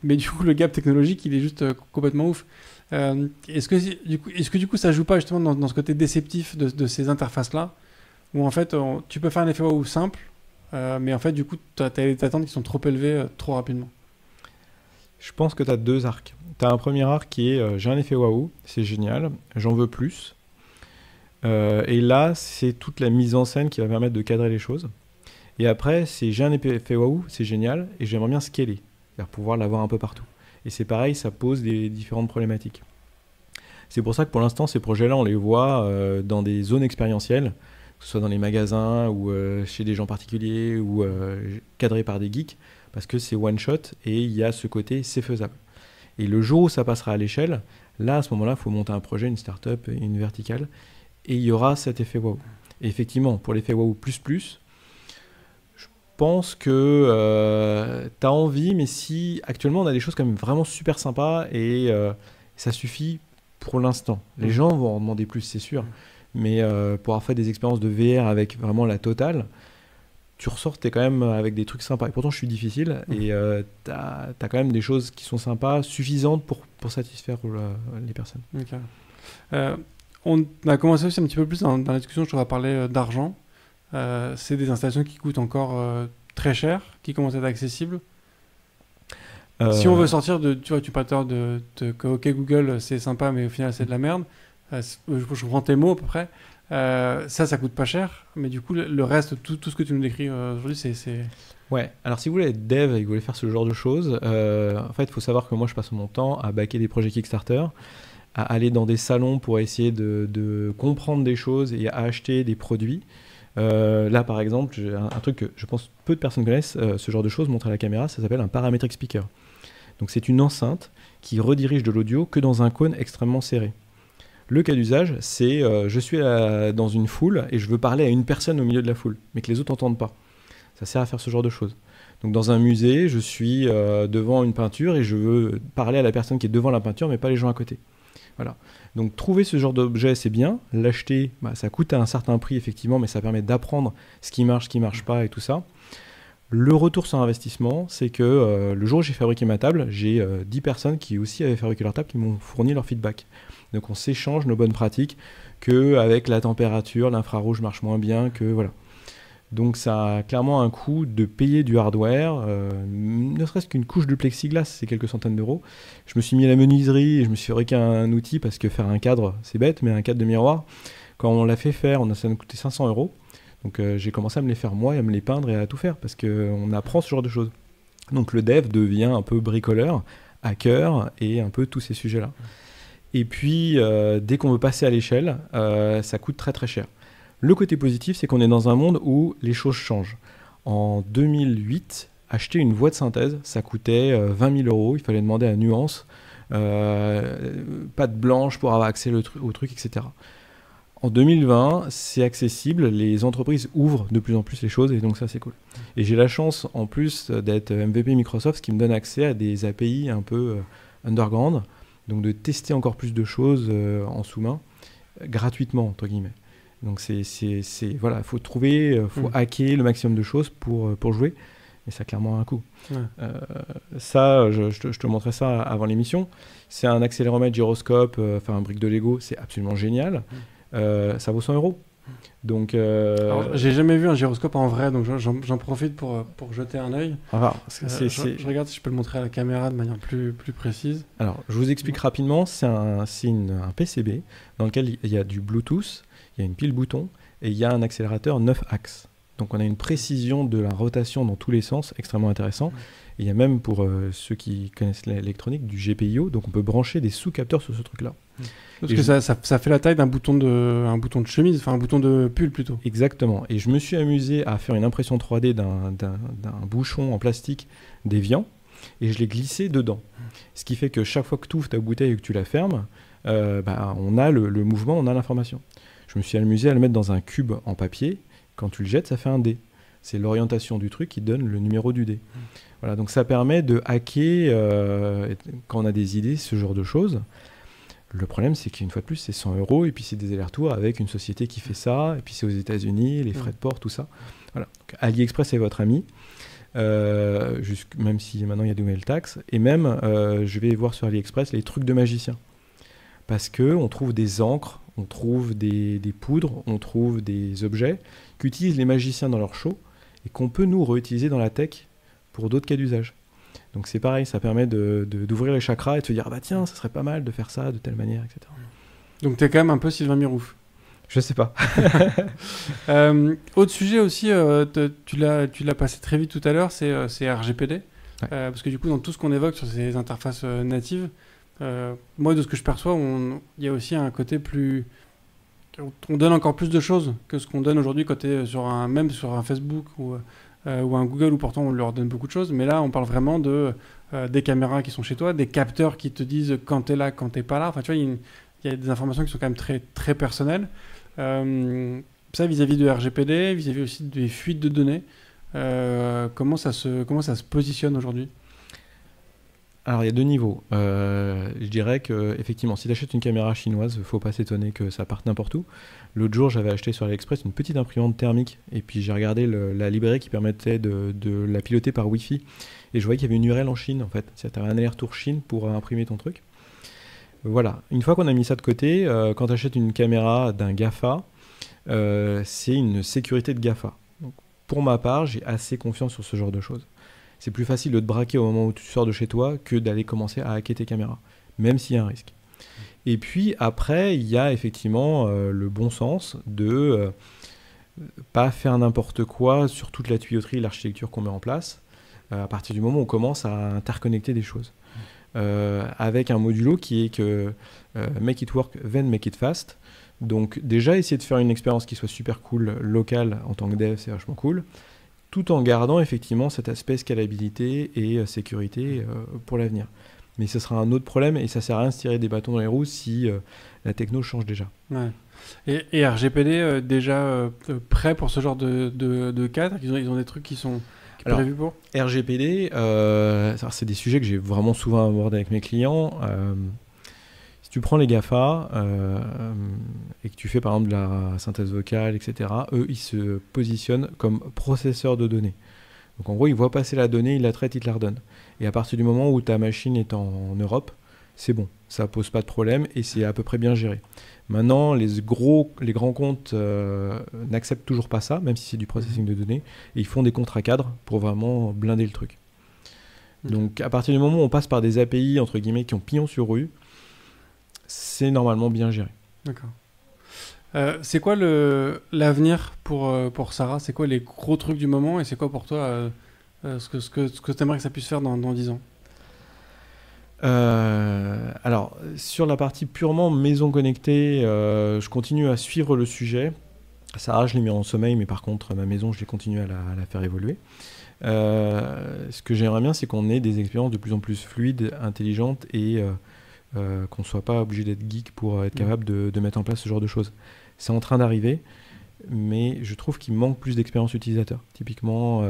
Speaker 2: Mais du coup, le gap technologique, il est juste complètement ouf. Est-ce que du coup, ça joue pas justement dans ce côté déceptif de ces interfaces-là, où en fait, tu peux faire un effet waouh simple, mais en fait, du coup, tu as des attentes qui sont trop élevées trop rapidement.
Speaker 3: Je pense que tu as deux arcs. Tu as un premier arc qui est j'ai un effet waouh, c'est génial, j'en veux plus. Et là, c'est toute la mise en scène qui va permettre de cadrer les choses. Et après, c'est j'ai un effet waouh, c'est génial, et j'aimerais bien scaler, c'est-à-dire pouvoir l'avoir un peu partout. Et c'est pareil, ça pose des différentes problématiques. C'est pour ça que pour l'instant, ces projets-là, on les voit dans des zones expérientielles, que ce soit dans les magasins ou chez des gens particuliers ou cadrés par des geeks, parce que c'est one shot et il y a ce côté c'est faisable. Et le jour où ça passera à l'échelle, là à ce moment-là, il faut monter un projet, une start-up, une verticale, et il y aura cet effet wow. Et effectivement, pour l'effet wow++, je pense que tu as envie, mais si actuellement on a des choses quand même vraiment super sympas et ça suffit pour l'instant. Les gens vont en demander plus, c'est sûr, mais pour avoir fait des expériences de VR avec vraiment la totale, tu ressors, t'es quand même avec des trucs sympas. Et pourtant, je suis difficile et t'as quand même des choses qui sont sympas, suffisantes pour satisfaire les personnes.
Speaker 2: Okay. On a commencé aussi un petit peu plus dans la discussion, je trouve, à parler d'argent. C'est des installations qui coûtent encore très cher, qui commencent à être accessibles. Si on veut sortir de... Tu vois, tu parles de que OK, Google, c'est sympa, mais au final, c'est de la merde. Je comprends tes mots à peu près. Ça coûte pas cher, mais du coup, le reste, tout ce que tu nous décris aujourd'hui, c'est...
Speaker 3: Ouais, alors si vous voulez être dev et que vous voulez faire ce genre de choses, en fait, il faut savoir que moi, je passe mon temps à backer des projets Kickstarter, à aller dans des salons pour essayer de comprendre des choses et à acheter des produits. Là, par exemple, j'ai un truc que je pense peu de personnes connaissent, ce genre de choses montré à la caméra, ça s'appelle un parametric speaker. Donc c'est une enceinte qui redirige de l'audio que dans un cône extrêmement serré. Le cas d'usage, c'est je suis dans une foule et je veux parler à une personne au milieu de la foule, mais que les autres n'entendent pas. Ça sert à faire ce genre de choses. Donc dans un musée, je suis devant une peinture et je veux parler à la personne qui est devant la peinture, mais pas les gens à côté. Voilà. Donc trouver ce genre d'objet, c'est bien. L'acheter, ça coûte à un certain prix, effectivement, mais ça permet d'apprendre ce qui marche pas et tout ça. Le retour sur investissement, c'est que le jour où j'ai fabriqué ma table, j'ai 10 personnes qui aussi avaient fabriqué leur table, qui m'ont fourni leur feedback. Donc on s'échange nos bonnes pratiques, qu'avec la température, l'infrarouge marche moins bien, que voilà. Donc ça a clairement un coût de payer du hardware, ne serait-ce qu'une couche de plexiglas, c'est quelques centaines d'euros. Je me suis mis à la menuiserie et je me suis fabriqué un outil parce que faire un cadre, c'est bête, mais un cadre de miroir, quand on l'a fait faire, ça nous coûtait 500 euros. Donc j'ai commencé à me les faire moi et à me les peindre et à tout faire parce qu'on apprend ce genre de choses. Donc le dev devient un peu bricoleur, hacker et un peu tous ces sujets-là. Et puis dès qu'on veut passer à l'échelle, ça coûte très très cher. Le côté positif, c'est qu'on est dans un monde où les choses changent. En 2008, acheter une voix de synthèse, ça coûtait 20 000 euros. Il fallait demander à Nuance, patte blanche pour avoir accès au truc, etc. En 2020, c'est accessible. Les entreprises ouvrent de plus en plus les choses et donc ça, c'est cool. Et j'ai la chance, en plus, d'être MVP Microsoft, ce qui me donne accès à des API un peu underground, donc de tester encore plus de choses en sous-main, gratuitement, entre guillemets. Donc voilà, faut hacker le maximum de choses pour jouer, et ça a clairement un coût. Ouais. Ça, je te montrais ça avant l'émission. C'est un accéléromètre gyroscope, un brique de Lego, c'est absolument génial. Ça vaut 100 euros. Donc,
Speaker 2: alors, j'ai jamais vu un gyroscope en vrai, donc j'en profite pour jeter un œil. Je regarde si je peux le montrer à la caméra de manière plus précise.
Speaker 3: Alors, je vous explique rapidement. C'est un PCB dans lequel il y a du Bluetooth, il y a une pile bouton et il y a un accélérateur 9 axes. Donc on a une précision de la rotation dans tous les sens, extrêmement intéressant. Et il y a même, pour ceux qui connaissent l'électronique, du GPIO, donc on peut brancher des sous-capteurs sur ce truc-là.
Speaker 2: Parce que ça fait la taille d'un bouton de chemise, enfin un bouton de pull plutôt.
Speaker 3: Exactement. Et je me suis amusé à faire une impression 3D d'un bouchon en plastique déviant et je l'ai glissé dedans. Ce qui fait que chaque fois que tu ouvres ta bouteille et que tu la fermes, on a le mouvement, on a l'information. Je me suis amusé à le mettre dans un cube en papier. Quand tu le jettes, ça fait un dé. C'est l'orientation du truc qui donne le numéro du dé. Voilà, donc ça permet de hacker, quand on a des idées, ce genre de choses. Le problème, c'est qu'une fois de plus, c'est 100 euros, et puis c'est des allers-retours avec une société qui fait ça, et puis c'est aux États-Unis, les frais de port, tout ça. Voilà. Donc, AliExpress est votre ami, même si maintenant il y a de nouvelles taxes. Et même, je vais voir sur AliExpress les trucs de magicien. Parce qu'on trouve des encres, on trouve des poudres, on trouve des objets qu'utilisent les magiciens dans leurs shows et qu'on peut nous réutiliser dans la tech pour d'autres cas d'usage. Donc c'est pareil, ça permet d'ouvrir les chakras et de se dire ah bah tiens, ça serait pas mal de faire ça de telle manière, etc. Donc
Speaker 2: t'es quand même un peu Sylvain Mirouf.
Speaker 3: Je sais pas.
Speaker 2: Autre sujet aussi, tu l'as passé très vite tout à l'heure, c'est RGPD. Ouais. Parce que du coup, dans tout ce qu'on évoque sur ces interfaces natives, moi, de ce que je perçois, il y a aussi un côté plus... On donne encore plus de choses que ce qu'on donne aujourd'hui quand tu es même sur un Facebook ou un Google, où pourtant on leur donne beaucoup de choses. Mais là, on parle vraiment des caméras qui sont chez toi, des capteurs qui te disent quand tu es là, quand tu n'es pas là. Enfin, tu vois, il y a des informations qui sont quand même très, très personnelles. Ça, vis-à-vis de RGPD, vis-à-vis aussi des fuites de données, comment ça se positionne aujourd'hui ?
Speaker 3: Alors, il y a deux niveaux. Je dirais qu'effectivement, si tu achètes une caméra chinoise, il ne faut pas s'étonner que ça parte n'importe où. L'autre jour, j'avais acheté sur AliExpress une petite imprimante thermique et puis j'ai regardé la librairie qui permettait de la piloter par Wi-Fi et je voyais qu'il y avait une URL en Chine, en fait. Tu avais un aller-retour Chine pour imprimer ton truc. Voilà. Une fois qu'on a mis ça de côté, quand tu achètes une caméra d'un GAFA, c'est une sécurité de GAFA. Donc, pour ma part, j'ai assez confiance sur ce genre de choses. C'est plus facile de te braquer au moment où tu sors de chez toi que d'aller commencer à hacker tes caméras, même s'il y a un risque. Et puis après, il y a effectivement le bon sens de pas faire n'importe quoi sur toute la tuyauterie, l'architecture qu'on met en place, à partir du moment où on commence à interconnecter des choses. Avec un modulo qui est que make it work, then make it fast. Donc déjà, essayer de faire une expérience qui soit super cool, locale en tant que dev, c'est vachement cool, tout en gardant effectivement cet aspect scalabilité et sécurité pour l'avenir. Mais ce sera un autre problème et ça sert à rien de se tirer des bâtons dans les roues si la techno change déjà.
Speaker 2: Ouais. Et RGPD déjà prêt pour ce genre de cadre? Ils ont des trucs qui sont prévus pour?
Speaker 3: RGPD, c'est des sujets que j'ai vraiment souvent abordés avec mes clients. Si tu prends les GAFA et que tu fais par exemple de la synthèse vocale, etc., eux, ils se positionnent comme processeurs de données. Donc en gros, ils voient passer la donnée, ils la traitent, ils te la redonnent. Et à partir du moment où ta machine est en Europe, c'est bon, ça pose pas de problème et c'est à peu près bien géré. Maintenant, les grands comptes n'acceptent toujours pas ça, même si c'est du processing de données, et ils font des contrats cadres pour vraiment blinder le truc. Donc à partir du moment où on passe par des API, entre guillemets, qui ont pignon sur rue, c'est normalement bien géré.
Speaker 2: D'accord. C'est quoi l'avenir pour Sarah? C'est quoi les gros trucs du moment et c'est quoi pour toi ce que tu aimerais que ça puisse faire dans 10 ans?
Speaker 3: Alors, sur la partie purement maison connectée, je continue à suivre le sujet. Sarah, je l'ai mis en sommeil, mais par contre, ma maison, je l'ai continué à la faire évoluer. Ce que j'aimerais bien, c'est qu'on ait des expériences de plus en plus fluides, intelligentes et qu'on ne soit pas obligé d'être geek pour être capable de mettre en place ce genre de choses. C'est en train d'arriver, mais je trouve qu'il manque plus d'expérience utilisateur. Typiquement,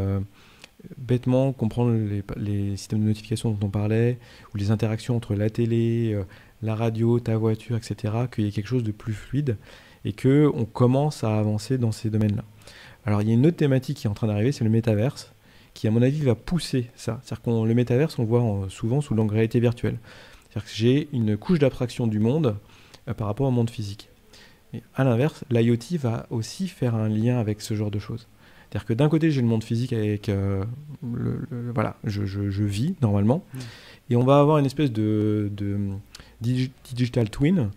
Speaker 3: bêtement, comprendre les systèmes de notification dont on parlait, ou les interactions entre la télé, la radio, ta voiture, etc., qu'il y ait quelque chose de plus fluide et qu'on commence à avancer dans ces domaines-là. Alors, il y a une autre thématique qui est en train d'arriver, c'est le métaverse, qui, à mon avis, va pousser ça. C'est-à-dire que le métaverse, on le voit souvent sous l'angle réalité virtuelle. C'est-à-dire que j'ai une couche d'abstraction du monde par rapport au monde physique. Et à l'inverse, l'IoT va aussi faire un lien avec ce genre de choses. C'est-à-dire que d'un côté, j'ai le monde physique avec... voilà, je vis normalement. Et on va avoir une espèce de digital twin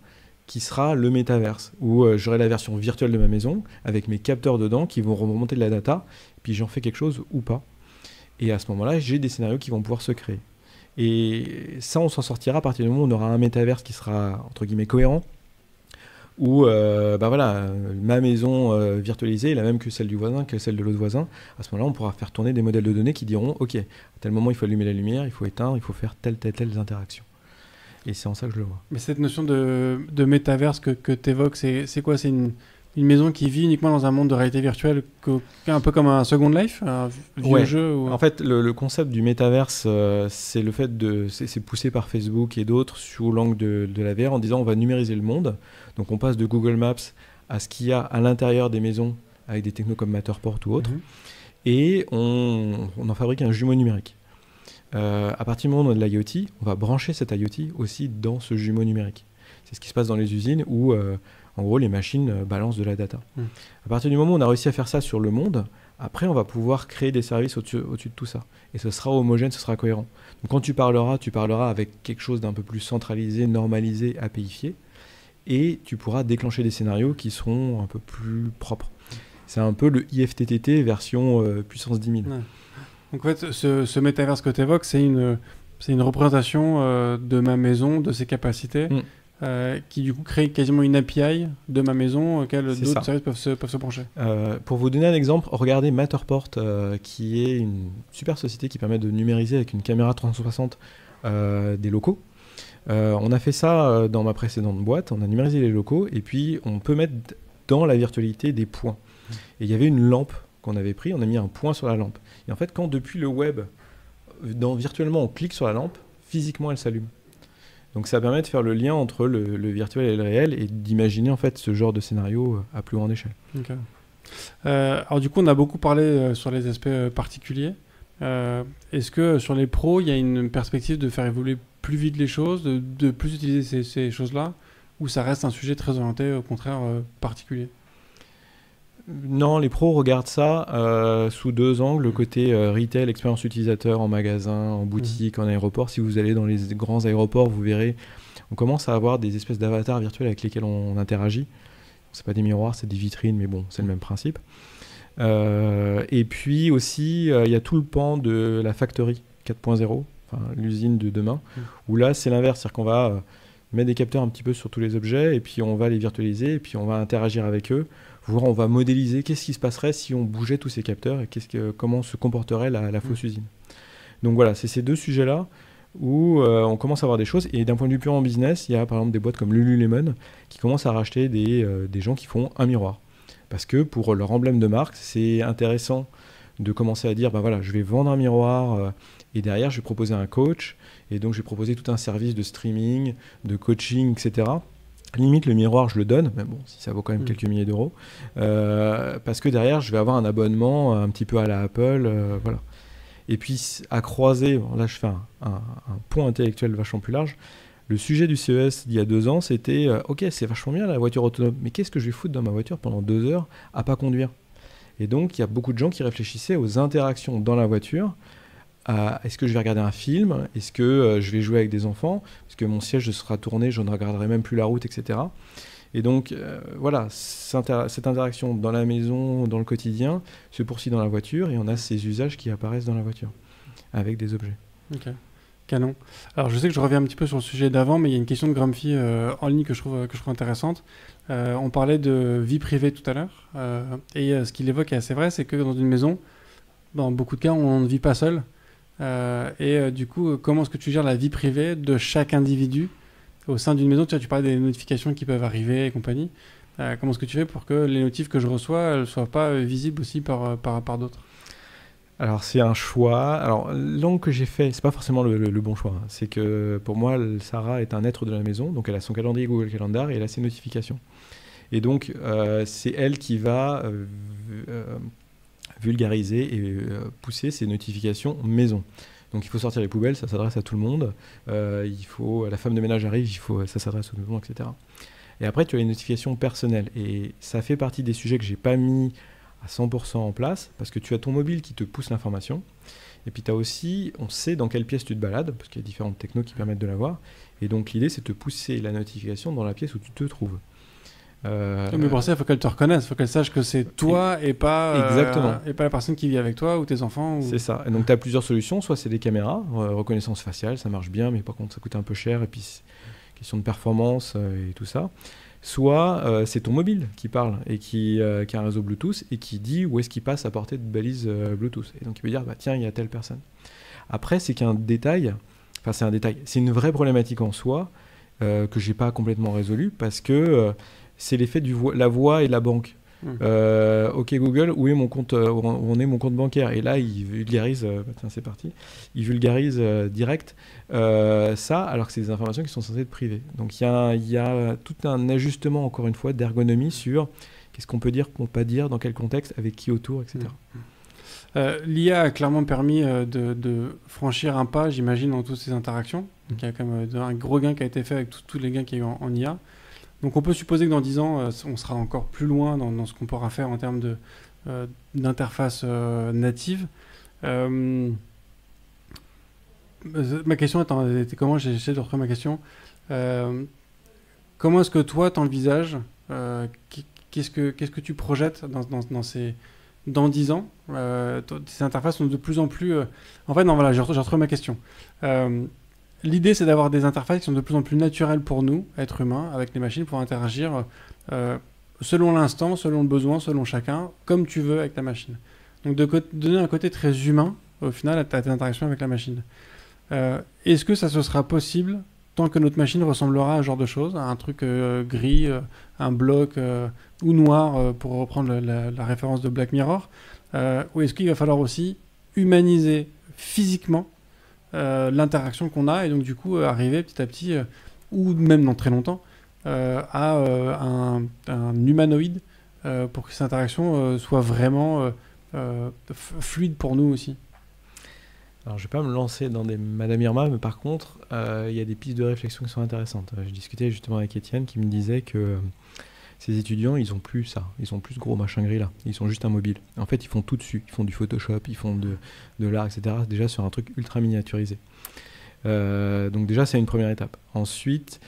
Speaker 3: qui sera le métaverse, où j'aurai la version virtuelle de ma maison avec mes capteurs dedans qui vont remonter de la data, puis j'en fais quelque chose ou pas. Et à ce moment-là, j'ai des scénarios qui vont pouvoir se créer. Et ça, on s'en sortira à partir du moment où on aura un métaverse qui sera, entre guillemets, cohérent, où voilà, ma maison virtualisée est la même que celle du voisin, que celle de l'autre voisin. À ce moment-là, on pourra faire tourner des modèles de données qui diront, OK, à tel moment, il faut allumer la lumière, il faut éteindre, il faut faire telle interactions. Et c'est en ça que je le vois. Mais
Speaker 2: cette notion de métaverse que tu évoques, c'est quoi? C'est une maison qui vit uniquement dans un monde de réalité virtuelle, un peu comme un Second Life, un vieux jeu ou...
Speaker 3: En fait, le concept du métaverse, c'est le fait c'est poussé par Facebook et d'autres sous l'angle de la VR en disant on va numériser le monde. Donc on passe de Google Maps à ce qu'il y a à l'intérieur des maisons avec des technos comme Matterport ou autres, et on en fabrique un jumeau numérique. À partir du moment où on a de l'IoT, on va brancher cet IoT aussi dans ce jumeau numérique. C'est ce qui se passe dans les usines où en gros, les machines balancent de la data. À partir du moment où on a réussi à faire ça sur le monde, après, on va pouvoir créer des services au-dessus de tout ça. Et ce sera homogène, ce sera cohérent. Donc quand tu parleras avec quelque chose d'un peu plus centralisé, normalisé, APIfié, et tu pourras déclencher des scénarios qui seront un peu plus propres. C'est un peu le IFTTT version puissance 10 000. Ouais.
Speaker 2: Donc en fait, ce métaverse que tu évoques, c'est une représentation de ma maison, de ses capacités, qui du coup crée quasiment une API de ma maison auquel d'autres services peuvent se brancher.
Speaker 3: Pour vous donner un exemple, regardez Matterport, qui est une super société qui permet de numériser avec une caméra 360 des locaux. On a fait ça dans ma précédente boîte, on a numérisé les locaux et puis on peut mettre dans la virtualité des points. Et il y avait une lampe qu'on avait pris, on a mis un point sur la lampe. Et en fait, quand depuis le web, virtuellement on clique sur la lampe, physiquement elle s'allume. Donc ça permet de faire le lien entre le virtuel et le réel et d'imaginer en fait ce genre de scénario à plus grande échelle.
Speaker 2: Okay. Alors du coup, on a beaucoup parlé sur les aspects particuliers. Est-ce que sur les pros, il y a une perspective de faire évoluer plus vite les choses, de plus utiliser ces choses-là, ou ça reste un sujet très orienté, au contraire, particulier?
Speaker 3: Non, les pros regardent ça sous deux angles. Le côté retail, expérience utilisateur en magasin, en boutique, en aéroport. Si vous allez dans les grands aéroports, vous verrez, On commence à avoir des espèces d'avatars virtuels avec lesquels on interagit. C'est pas des miroirs, c'est des vitrines, mais bon, c'est le même principe. Et puis aussi, il y a tout le pan de la factory 4.0, enfin, l'usine de demain, où là, c'est l'inverse, c'est-à-dire qu'on va mettre des capteurs un petit peu sur tous les objets, et puis on va les virtualiser, et puis on va interagir avec eux, voire on va modéliser qu'est-ce qui se passerait si on bougeait tous ces capteurs, et comment se comporterait la fausse usine. Donc voilà, c'est ces deux sujets-là où on commence à avoir des choses, et d'un point de vue purement business, il y a par exemple des boîtes comme Lululemon qui commencent à racheter des gens qui font un miroir. Parce que pour leur emblème de marque, c'est intéressant de commencer à dire, bah voilà, je vais vendre un miroir et derrière, je vais proposer un coach. Et donc, je vais proposer tout un service de streaming, de coaching, etc. Limite, le miroir, je le donne, mais bon, si ça vaut quand même quelques milliers d'euros. Parce que derrière, je vais avoir un abonnement un petit peu à la Apple. Voilà. Et puis, à croiser, bon, là, je fais un pont intellectuel vachement plus large. Le sujet du CES d'il y a 2 ans, c'était ok, c'est vachement bien la voiture autonome, mais qu'est-ce que je vais foutre dans ma voiture pendant 2 heures à pas conduire? Et donc, il y a beaucoup de gens qui réfléchissaient aux interactions dans la voiture. Est-ce que je vais regarder un film? Est-ce que je vais jouer avec des enfants? Parce que mon siège sera tourné, je ne regarderai même plus la route, etc. Et donc, voilà, cette interaction dans la maison, dans le quotidien, se poursuit dans la voiture et on a ces usages qui apparaissent dans la voiture avec des objets.
Speaker 2: Ok. Canon. Alors je sais que je reviens un petit peu sur le sujet d'avant, mais il y a une question de Grumpy en ligne que je trouve intéressante. On parlait de vie privée tout à l'heure, et ce qu'il évoque est assez vrai, c'est que dans une maison, dans beaucoup de cas, on ne vit pas seul. Du coup, comment est-ce que tu gères la vie privée de chaque individu au sein d'une maison? Tu parlais des notifications qui peuvent arriver et compagnie. Comment est-ce que tu fais pour que les notifs que je reçois ne soient pas visibles aussi par d'autres?
Speaker 3: Alors c'est un choix. Alors l'angle que j'ai fait, c'est pas forcément le bon choix. C'est que pour moi, Sarah est un être de la maison, donc elle a son calendrier Google Calendar et elle a ses notifications. Et donc c'est elle qui va vulgariser et pousser ses notifications maison. Donc il faut sortir les poubelles, ça s'adresse à tout le monde. La femme de ménage arrive, ça s'adresse à tout le monde, etc. Et après tu as les notifications personnelles et ça fait partie des sujets que j'ai pas mis à 100% en place, parce que tu as ton mobile qui te pousse l'information, et puis tu as aussi, on sait dans quelle pièce tu te balades, parce qu'il y a différentes technos qui permettent de l'avoir, et donc l'idée c'est de te pousser la notification dans la pièce où tu te trouves.
Speaker 2: Mais pour ça, il faut qu'elle te reconnaisse, il faut qu'elle sache que c'est toi et pas la personne qui vit avec toi ou tes enfants.
Speaker 3: C'est ça, et donc tu as plusieurs solutions, soit c'est des caméras, reconnaissance faciale, ça marche bien, mais par contre ça coûte un peu cher, et puis question de performance et tout ça. Soit c'est ton mobile qui parle et qui a un réseau Bluetooth et qui dit où est-ce qu'il passe à portée de balise Bluetooth. Et donc il peut dire, bah, tiens, il y a telle personne. Après, c'est qu'un détail, c'est une vraie problématique en soi que je n'ai pas complètement résolue parce que c'est l'effet de la voix et de la banque. Ok Google, où est mon compte, où en est mon compte bancaire? Et là, il vulgarise, tiens, c'est parti, il vulgarise direct ça, alors que c'est des informations qui sont censées être privées. Donc il y a tout un ajustement, encore une fois, d'ergonomie sur qu'est-ce qu'on peut dire, qu'on peut pas dire, dans quel contexte, avec qui autour, etc.
Speaker 2: L'IA a clairement permis de franchir un pas, j'imagine, dans toutes ces interactions. Donc il y a quand même un gros gain qui a été fait avec tous les gains qu'il y a eu en IA. Donc on peut supposer que dans 10 ans, on sera encore plus loin dans ce qu'on pourra faire en termes d'interface native. Ma question était comment? J'essaie de reprendre ma question. Comment est-ce que toi t'envisages qu'est-ce que tu projettes dans 10 ans? Ces interfaces sont de plus en plus... En fait, non, voilà, j'ai retrouvé ma question. L'idée, c'est d'avoir des interfaces qui sont de plus en plus naturelles pour nous, êtres humains, avec les machines, pour interagir selon l'instant, selon le besoin, selon chacun, comme tu veux avec la machine. Donc de donner un côté très humain, au final, à tes interactions avec la machine. Est-ce que ça se sera possible tant que notre machine ressemblera à ce genre de choses, à un truc gris, un bloc ou noir, pour reprendre la référence de Black Mirror, ou est-ce qu'il va falloir aussi humaniser physiquement l'interaction qu'on a et donc du coup arriver petit à petit, ou même dans très longtemps, à un humanoïde pour que cette interaction soit vraiment fluide pour nous aussi?
Speaker 3: Alors, je ne vais pas me lancer dans des Madame Irma, mais par contre, il y a des pistes de réflexion qui sont intéressantes. Je discutais justement avec Étienne qui me disait que ces étudiants, ils n'ont plus ça. Ils ont plus ce gros machin gris là. Ils sont juste un mobile. En fait, ils font tout dessus. Ils font du Photoshop, ils font de l'art, etc. Déjà sur un truc ultra miniaturisé. Donc déjà, c'est une première étape. Ensuite,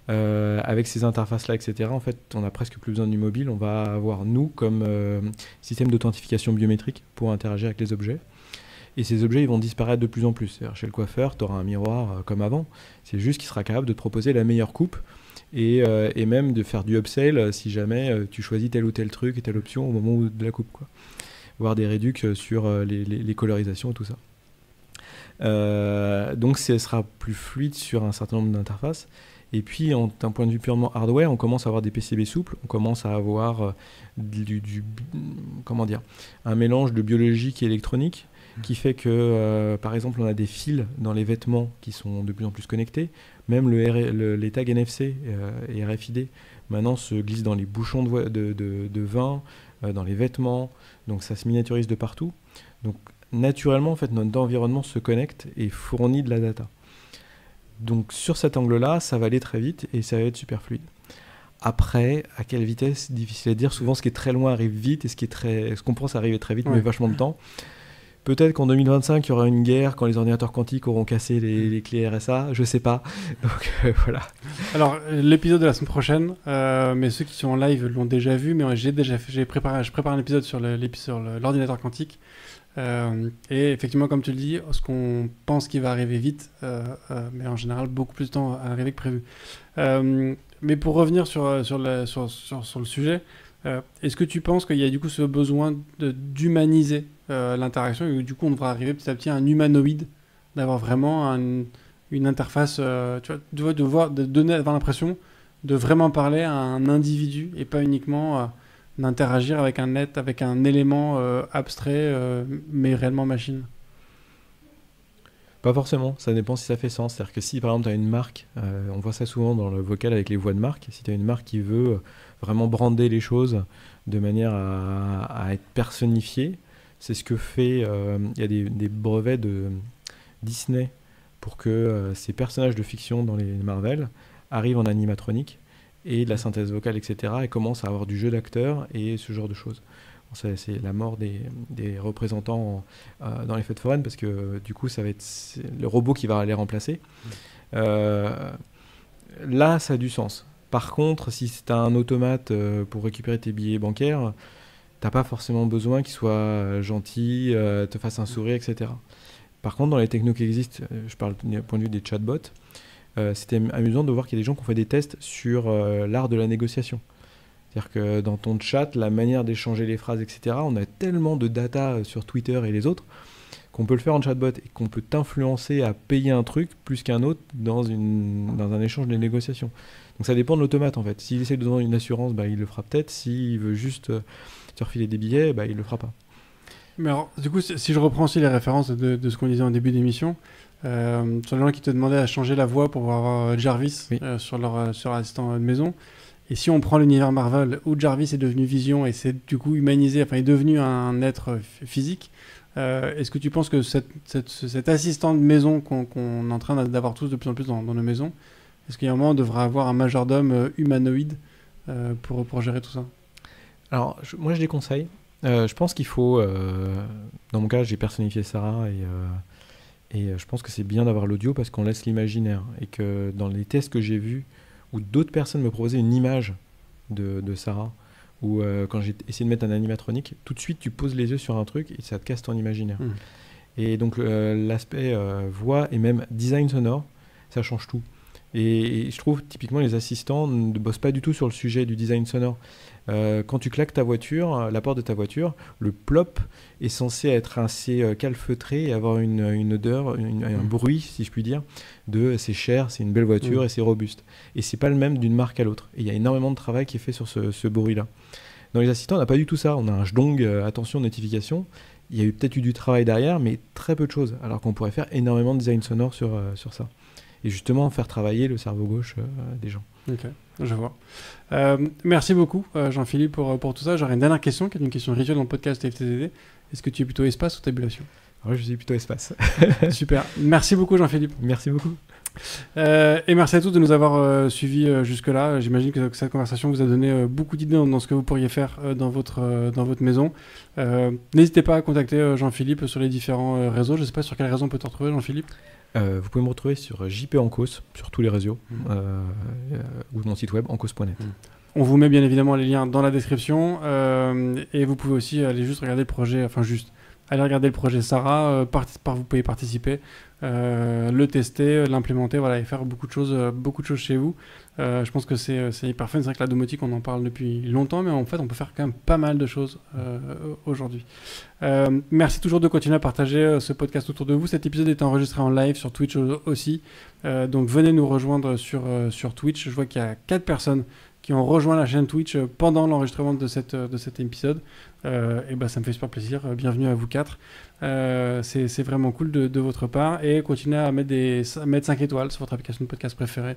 Speaker 3: avec ces interfaces-là, etc., en fait, on n'a presque plus besoin du mobile. On va avoir, nous, comme système d'authentification biométrique pour interagir avec les objets. Et ces objets, ils vont disparaître de plus en plus. C'est-à-dire, chez le coiffeur, tu auras un miroir comme avant. C'est juste qu'il sera capable de te proposer la meilleure coupe et même de faire du upsell si jamais tu choisis tel ou tel truc et telle option au moment de la coupe, quoi. Voire des réducs sur les colorisations et tout ça. Donc, ce sera plus fluide sur un certain nombre d'interfaces. Et puis, d'un point de vue purement hardware, on commence à avoir des PCB souples, on commence à avoir comment dire, un mélange de biologique et électronique qui fait que, par exemple, on a des fils dans les vêtements qui sont de plus en plus connectés. Même les tags NFC et RFID, maintenant, se glissent dans les bouchons de vin, dans les vêtements. Donc, ça se miniaturise de partout. Donc, naturellement, en fait, notre environnement se connecte et fournit de la data. Donc sur cet angle-là, ça va aller très vite et ça va être super fluide. Après, à quelle vitesse, difficile à dire. Souvent, ce qui est très loin arrive vite et ce qu'on pense arriver très vite, met vachement de temps. Peut-être qu'en 2025, il y aura une guerre quand les ordinateurs quantiques auront cassé les clés RSA, je sais pas. Donc voilà.
Speaker 2: Alors, l'épisode de la semaine prochaine, mais ceux qui sont en live l'ont déjà vu, mais je prépare un épisode sur l'ordinateur quantique. Et effectivement, comme tu le dis, ce qu'on pense qu'il va arriver vite, mais en général beaucoup plus de temps à arriver que prévu. Mais pour revenir sur le sujet, est-ce que tu penses qu'il y a du coup ce besoin d'humaniser l'interaction et du coup on devra arriver petit à petit à un humanoïde, d'avoir vraiment une interface, d'avoir l'impression de vraiment parler à un individu et pas uniquement d'interagir avec un élément abstrait, mais réellement machine?
Speaker 3: Pas forcément, ça dépend si ça fait sens. C'est-à-dire que si par exemple tu as une marque, on voit ça souvent dans le vocal avec les voix de marque, si tu as une marque qui veut vraiment brander les choses de manière à être personnifiée, c'est ce que fait, il y a des brevets de Disney pour que ces personnages de fiction dans les Marvel arrivent en animatronique et de la synthèse vocale, etc. et commencent à avoir du jeu d'acteurs et ce genre de choses. Bon, c'est la mort des représentants dans les fêtes foraines parce que du coup, ça va être le robot qui va les remplacer. Là, ça a du sens. Par contre, si tu as un automate pour récupérer tes billets bancaires, tu n'as pas forcément besoin qu'il soit gentil, te fasse un sourire, etc. Par contre, dans les technos qui existent, je parle du point de vue des chatbots, c'était amusant de voir qu'il y a des gens qui ont fait des tests sur l'art de la négociation. C'est-à-dire que dans ton chat, la manière d'échanger les phrases, etc., on a tellement de data sur Twitter et les autres qu'on peut le faire en chatbot et qu'on peut t'influencer à payer un truc plus qu'un autre dans un échange de négociation. Donc ça dépend de l'automate en fait. S'il essaie de donner une assurance, il le fera peut-être. S'il veut juste te refiler des billets, il le fera pas.
Speaker 2: Mais alors, du coup, si je reprends aussi les références de ce qu'on disait en début d'émission, sur les gens qui te demandaient à changer la voix pour avoir Jarvis sur l'assistant de maison. Et si on prend l'univers Marvel où Jarvis est devenu Vision et c'est du coup humanisé, enfin est devenu un être physique, est-ce que tu penses que cet assistant de maison qu'on est en train d'avoir tous de plus en plus dans nos maisons, est-ce qu'il y a un moment où on devrait avoir un majordome humanoïde pour gérer tout ça?
Speaker 3: Alors, moi je les conseille. Je pense qu'il faut... dans mon cas, j'ai personnifié Sarah et je pense que c'est bien d'avoir l'audio parce qu'on laisse l'imaginaire. Et que dans les tests que j'ai vus, où d'autres personnes me proposaient une image de Sarah, ou quand j'ai essayé de mettre un animatronique, tout de suite tu poses les yeux sur un truc et ça te casse ton imaginaire. Et donc l'aspect voix et même design sonore, ça change tout. Et je trouve typiquement les assistants ne bossent pas du tout sur le sujet du design sonore. Quand tu claques ta voiture, la porte de ta voiture, le plop est censé être assez calfeutré et avoir une odeur, un bruit, si je puis dire, de c'est cher, c'est une belle voiture et c'est robuste. Et c'est pas le même d'une marque à l'autre. Et il y a énormément de travail qui est fait sur ce bruit-là. Dans les assistants, on n'a pas du tout ça. On a un jdong, attention, notification. Il y a peut-être eu du travail derrière, mais très peu de choses. Alors qu'on pourrait faire énormément de design sonore sur ça. Et justement, faire travailler le cerveau gauche des gens.
Speaker 2: Ok, je vois. Merci beaucoup, Jean-Philippe, pour tout ça. J'aurais une dernière question, qui est une question rituelle dans le podcast FTTD. Est-ce que tu es plutôt espace ou tabulation?
Speaker 3: Alors, je suis plutôt espace.
Speaker 2: Super. Merci beaucoup, Jean-Philippe.
Speaker 3: Merci beaucoup.
Speaker 2: Et merci à tous de nous avoir suivis jusque-là. J'imagine que cette conversation vous a donné beaucoup d'idées dans ce que vous pourriez faire dans votre maison. N'hésitez pas à contacter Jean-Philippe sur les différents réseaux. Je ne sais pas sur quel réseau on peut te retrouver, Jean-Philippe.
Speaker 3: Vous pouvez me retrouver sur JP Ancos, sur tous les réseaux, ou mon site web, ancos.net.
Speaker 2: On vous met bien évidemment les liens dans la description, et vous pouvez aussi aller juste regarder le projet, allez regarder le projet Sarah, vous pouvez participer, le tester, l'implémenter, voilà, et faire beaucoup de choses chez vous. Je pense que c'est hyper fun. C'est vrai que la domotique, on en parle depuis longtemps, mais en fait, on peut faire quand même pas mal de choses aujourd'hui. Merci toujours de continuer à partager ce podcast autour de vous. Cet épisode est enregistré en live sur Twitch aussi. Donc, venez nous rejoindre sur Twitch. Je vois qu'il y a 4 personnes qui ont rejoint la chaîne Twitch pendant l'enregistrement de cet épisode. Et ça me fait super plaisir. Bienvenue à vous 4. C'est vraiment cool de votre part. Et continuez à mettre 5 étoiles sur votre application de podcast préférée.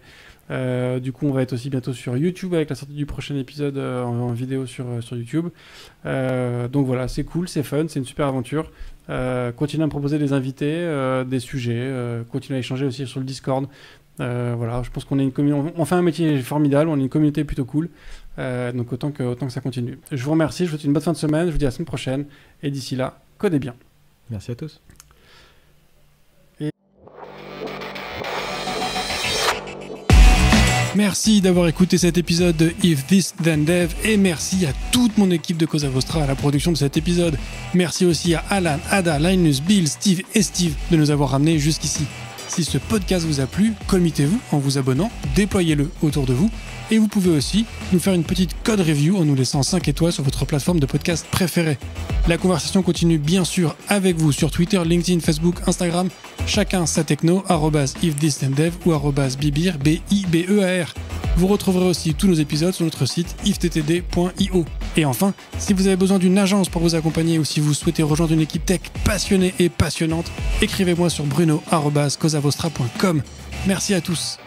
Speaker 2: Du coup, on va être aussi bientôt sur YouTube avec la sortie du prochain épisode en vidéo sur YouTube. Donc voilà, c'est cool, c'est fun, c'est une super aventure. Continuez à me proposer des invités, des sujets. Continuez à échanger aussi sur le Discord. Voilà, je pense qu'on est une communauté, on fait un métier formidable, on est une communauté plutôt cool, donc autant que ça continue. Je vous remercie, je vous souhaite une bonne fin de semaine, je vous dis à la semaine prochaine, et d'ici là, codez bien.
Speaker 3: Merci à tous.
Speaker 2: Merci d'avoir écouté cet épisode de If This Then Dev, et merci à toute mon équipe de Cosa Vostra à la production de cet épisode. Merci aussi à Alan, Ada, Linus, Bill, Steve et Steve de nous avoir ramenés jusqu'ici. Si ce podcast vous a plu, committez-vous en vous abonnant, déployez-le autour de vous, et vous pouvez aussi nous faire une petite code review en nous laissant 5 étoiles sur votre plateforme de podcast préférée. La conversation continue bien sûr avec vous sur Twitter, LinkedIn, Facebook, Instagram, chacun sa techno, @ifthisdendev ou @bibear, BIBEAR. Vous retrouverez aussi tous nos épisodes sur notre site ifttt.io. Et enfin, si vous avez besoin d'une agence pour vous accompagner ou si vous souhaitez rejoindre une équipe tech passionnée et passionnante, écrivez-moi sur bruno@cosavostra.com. Merci à tous.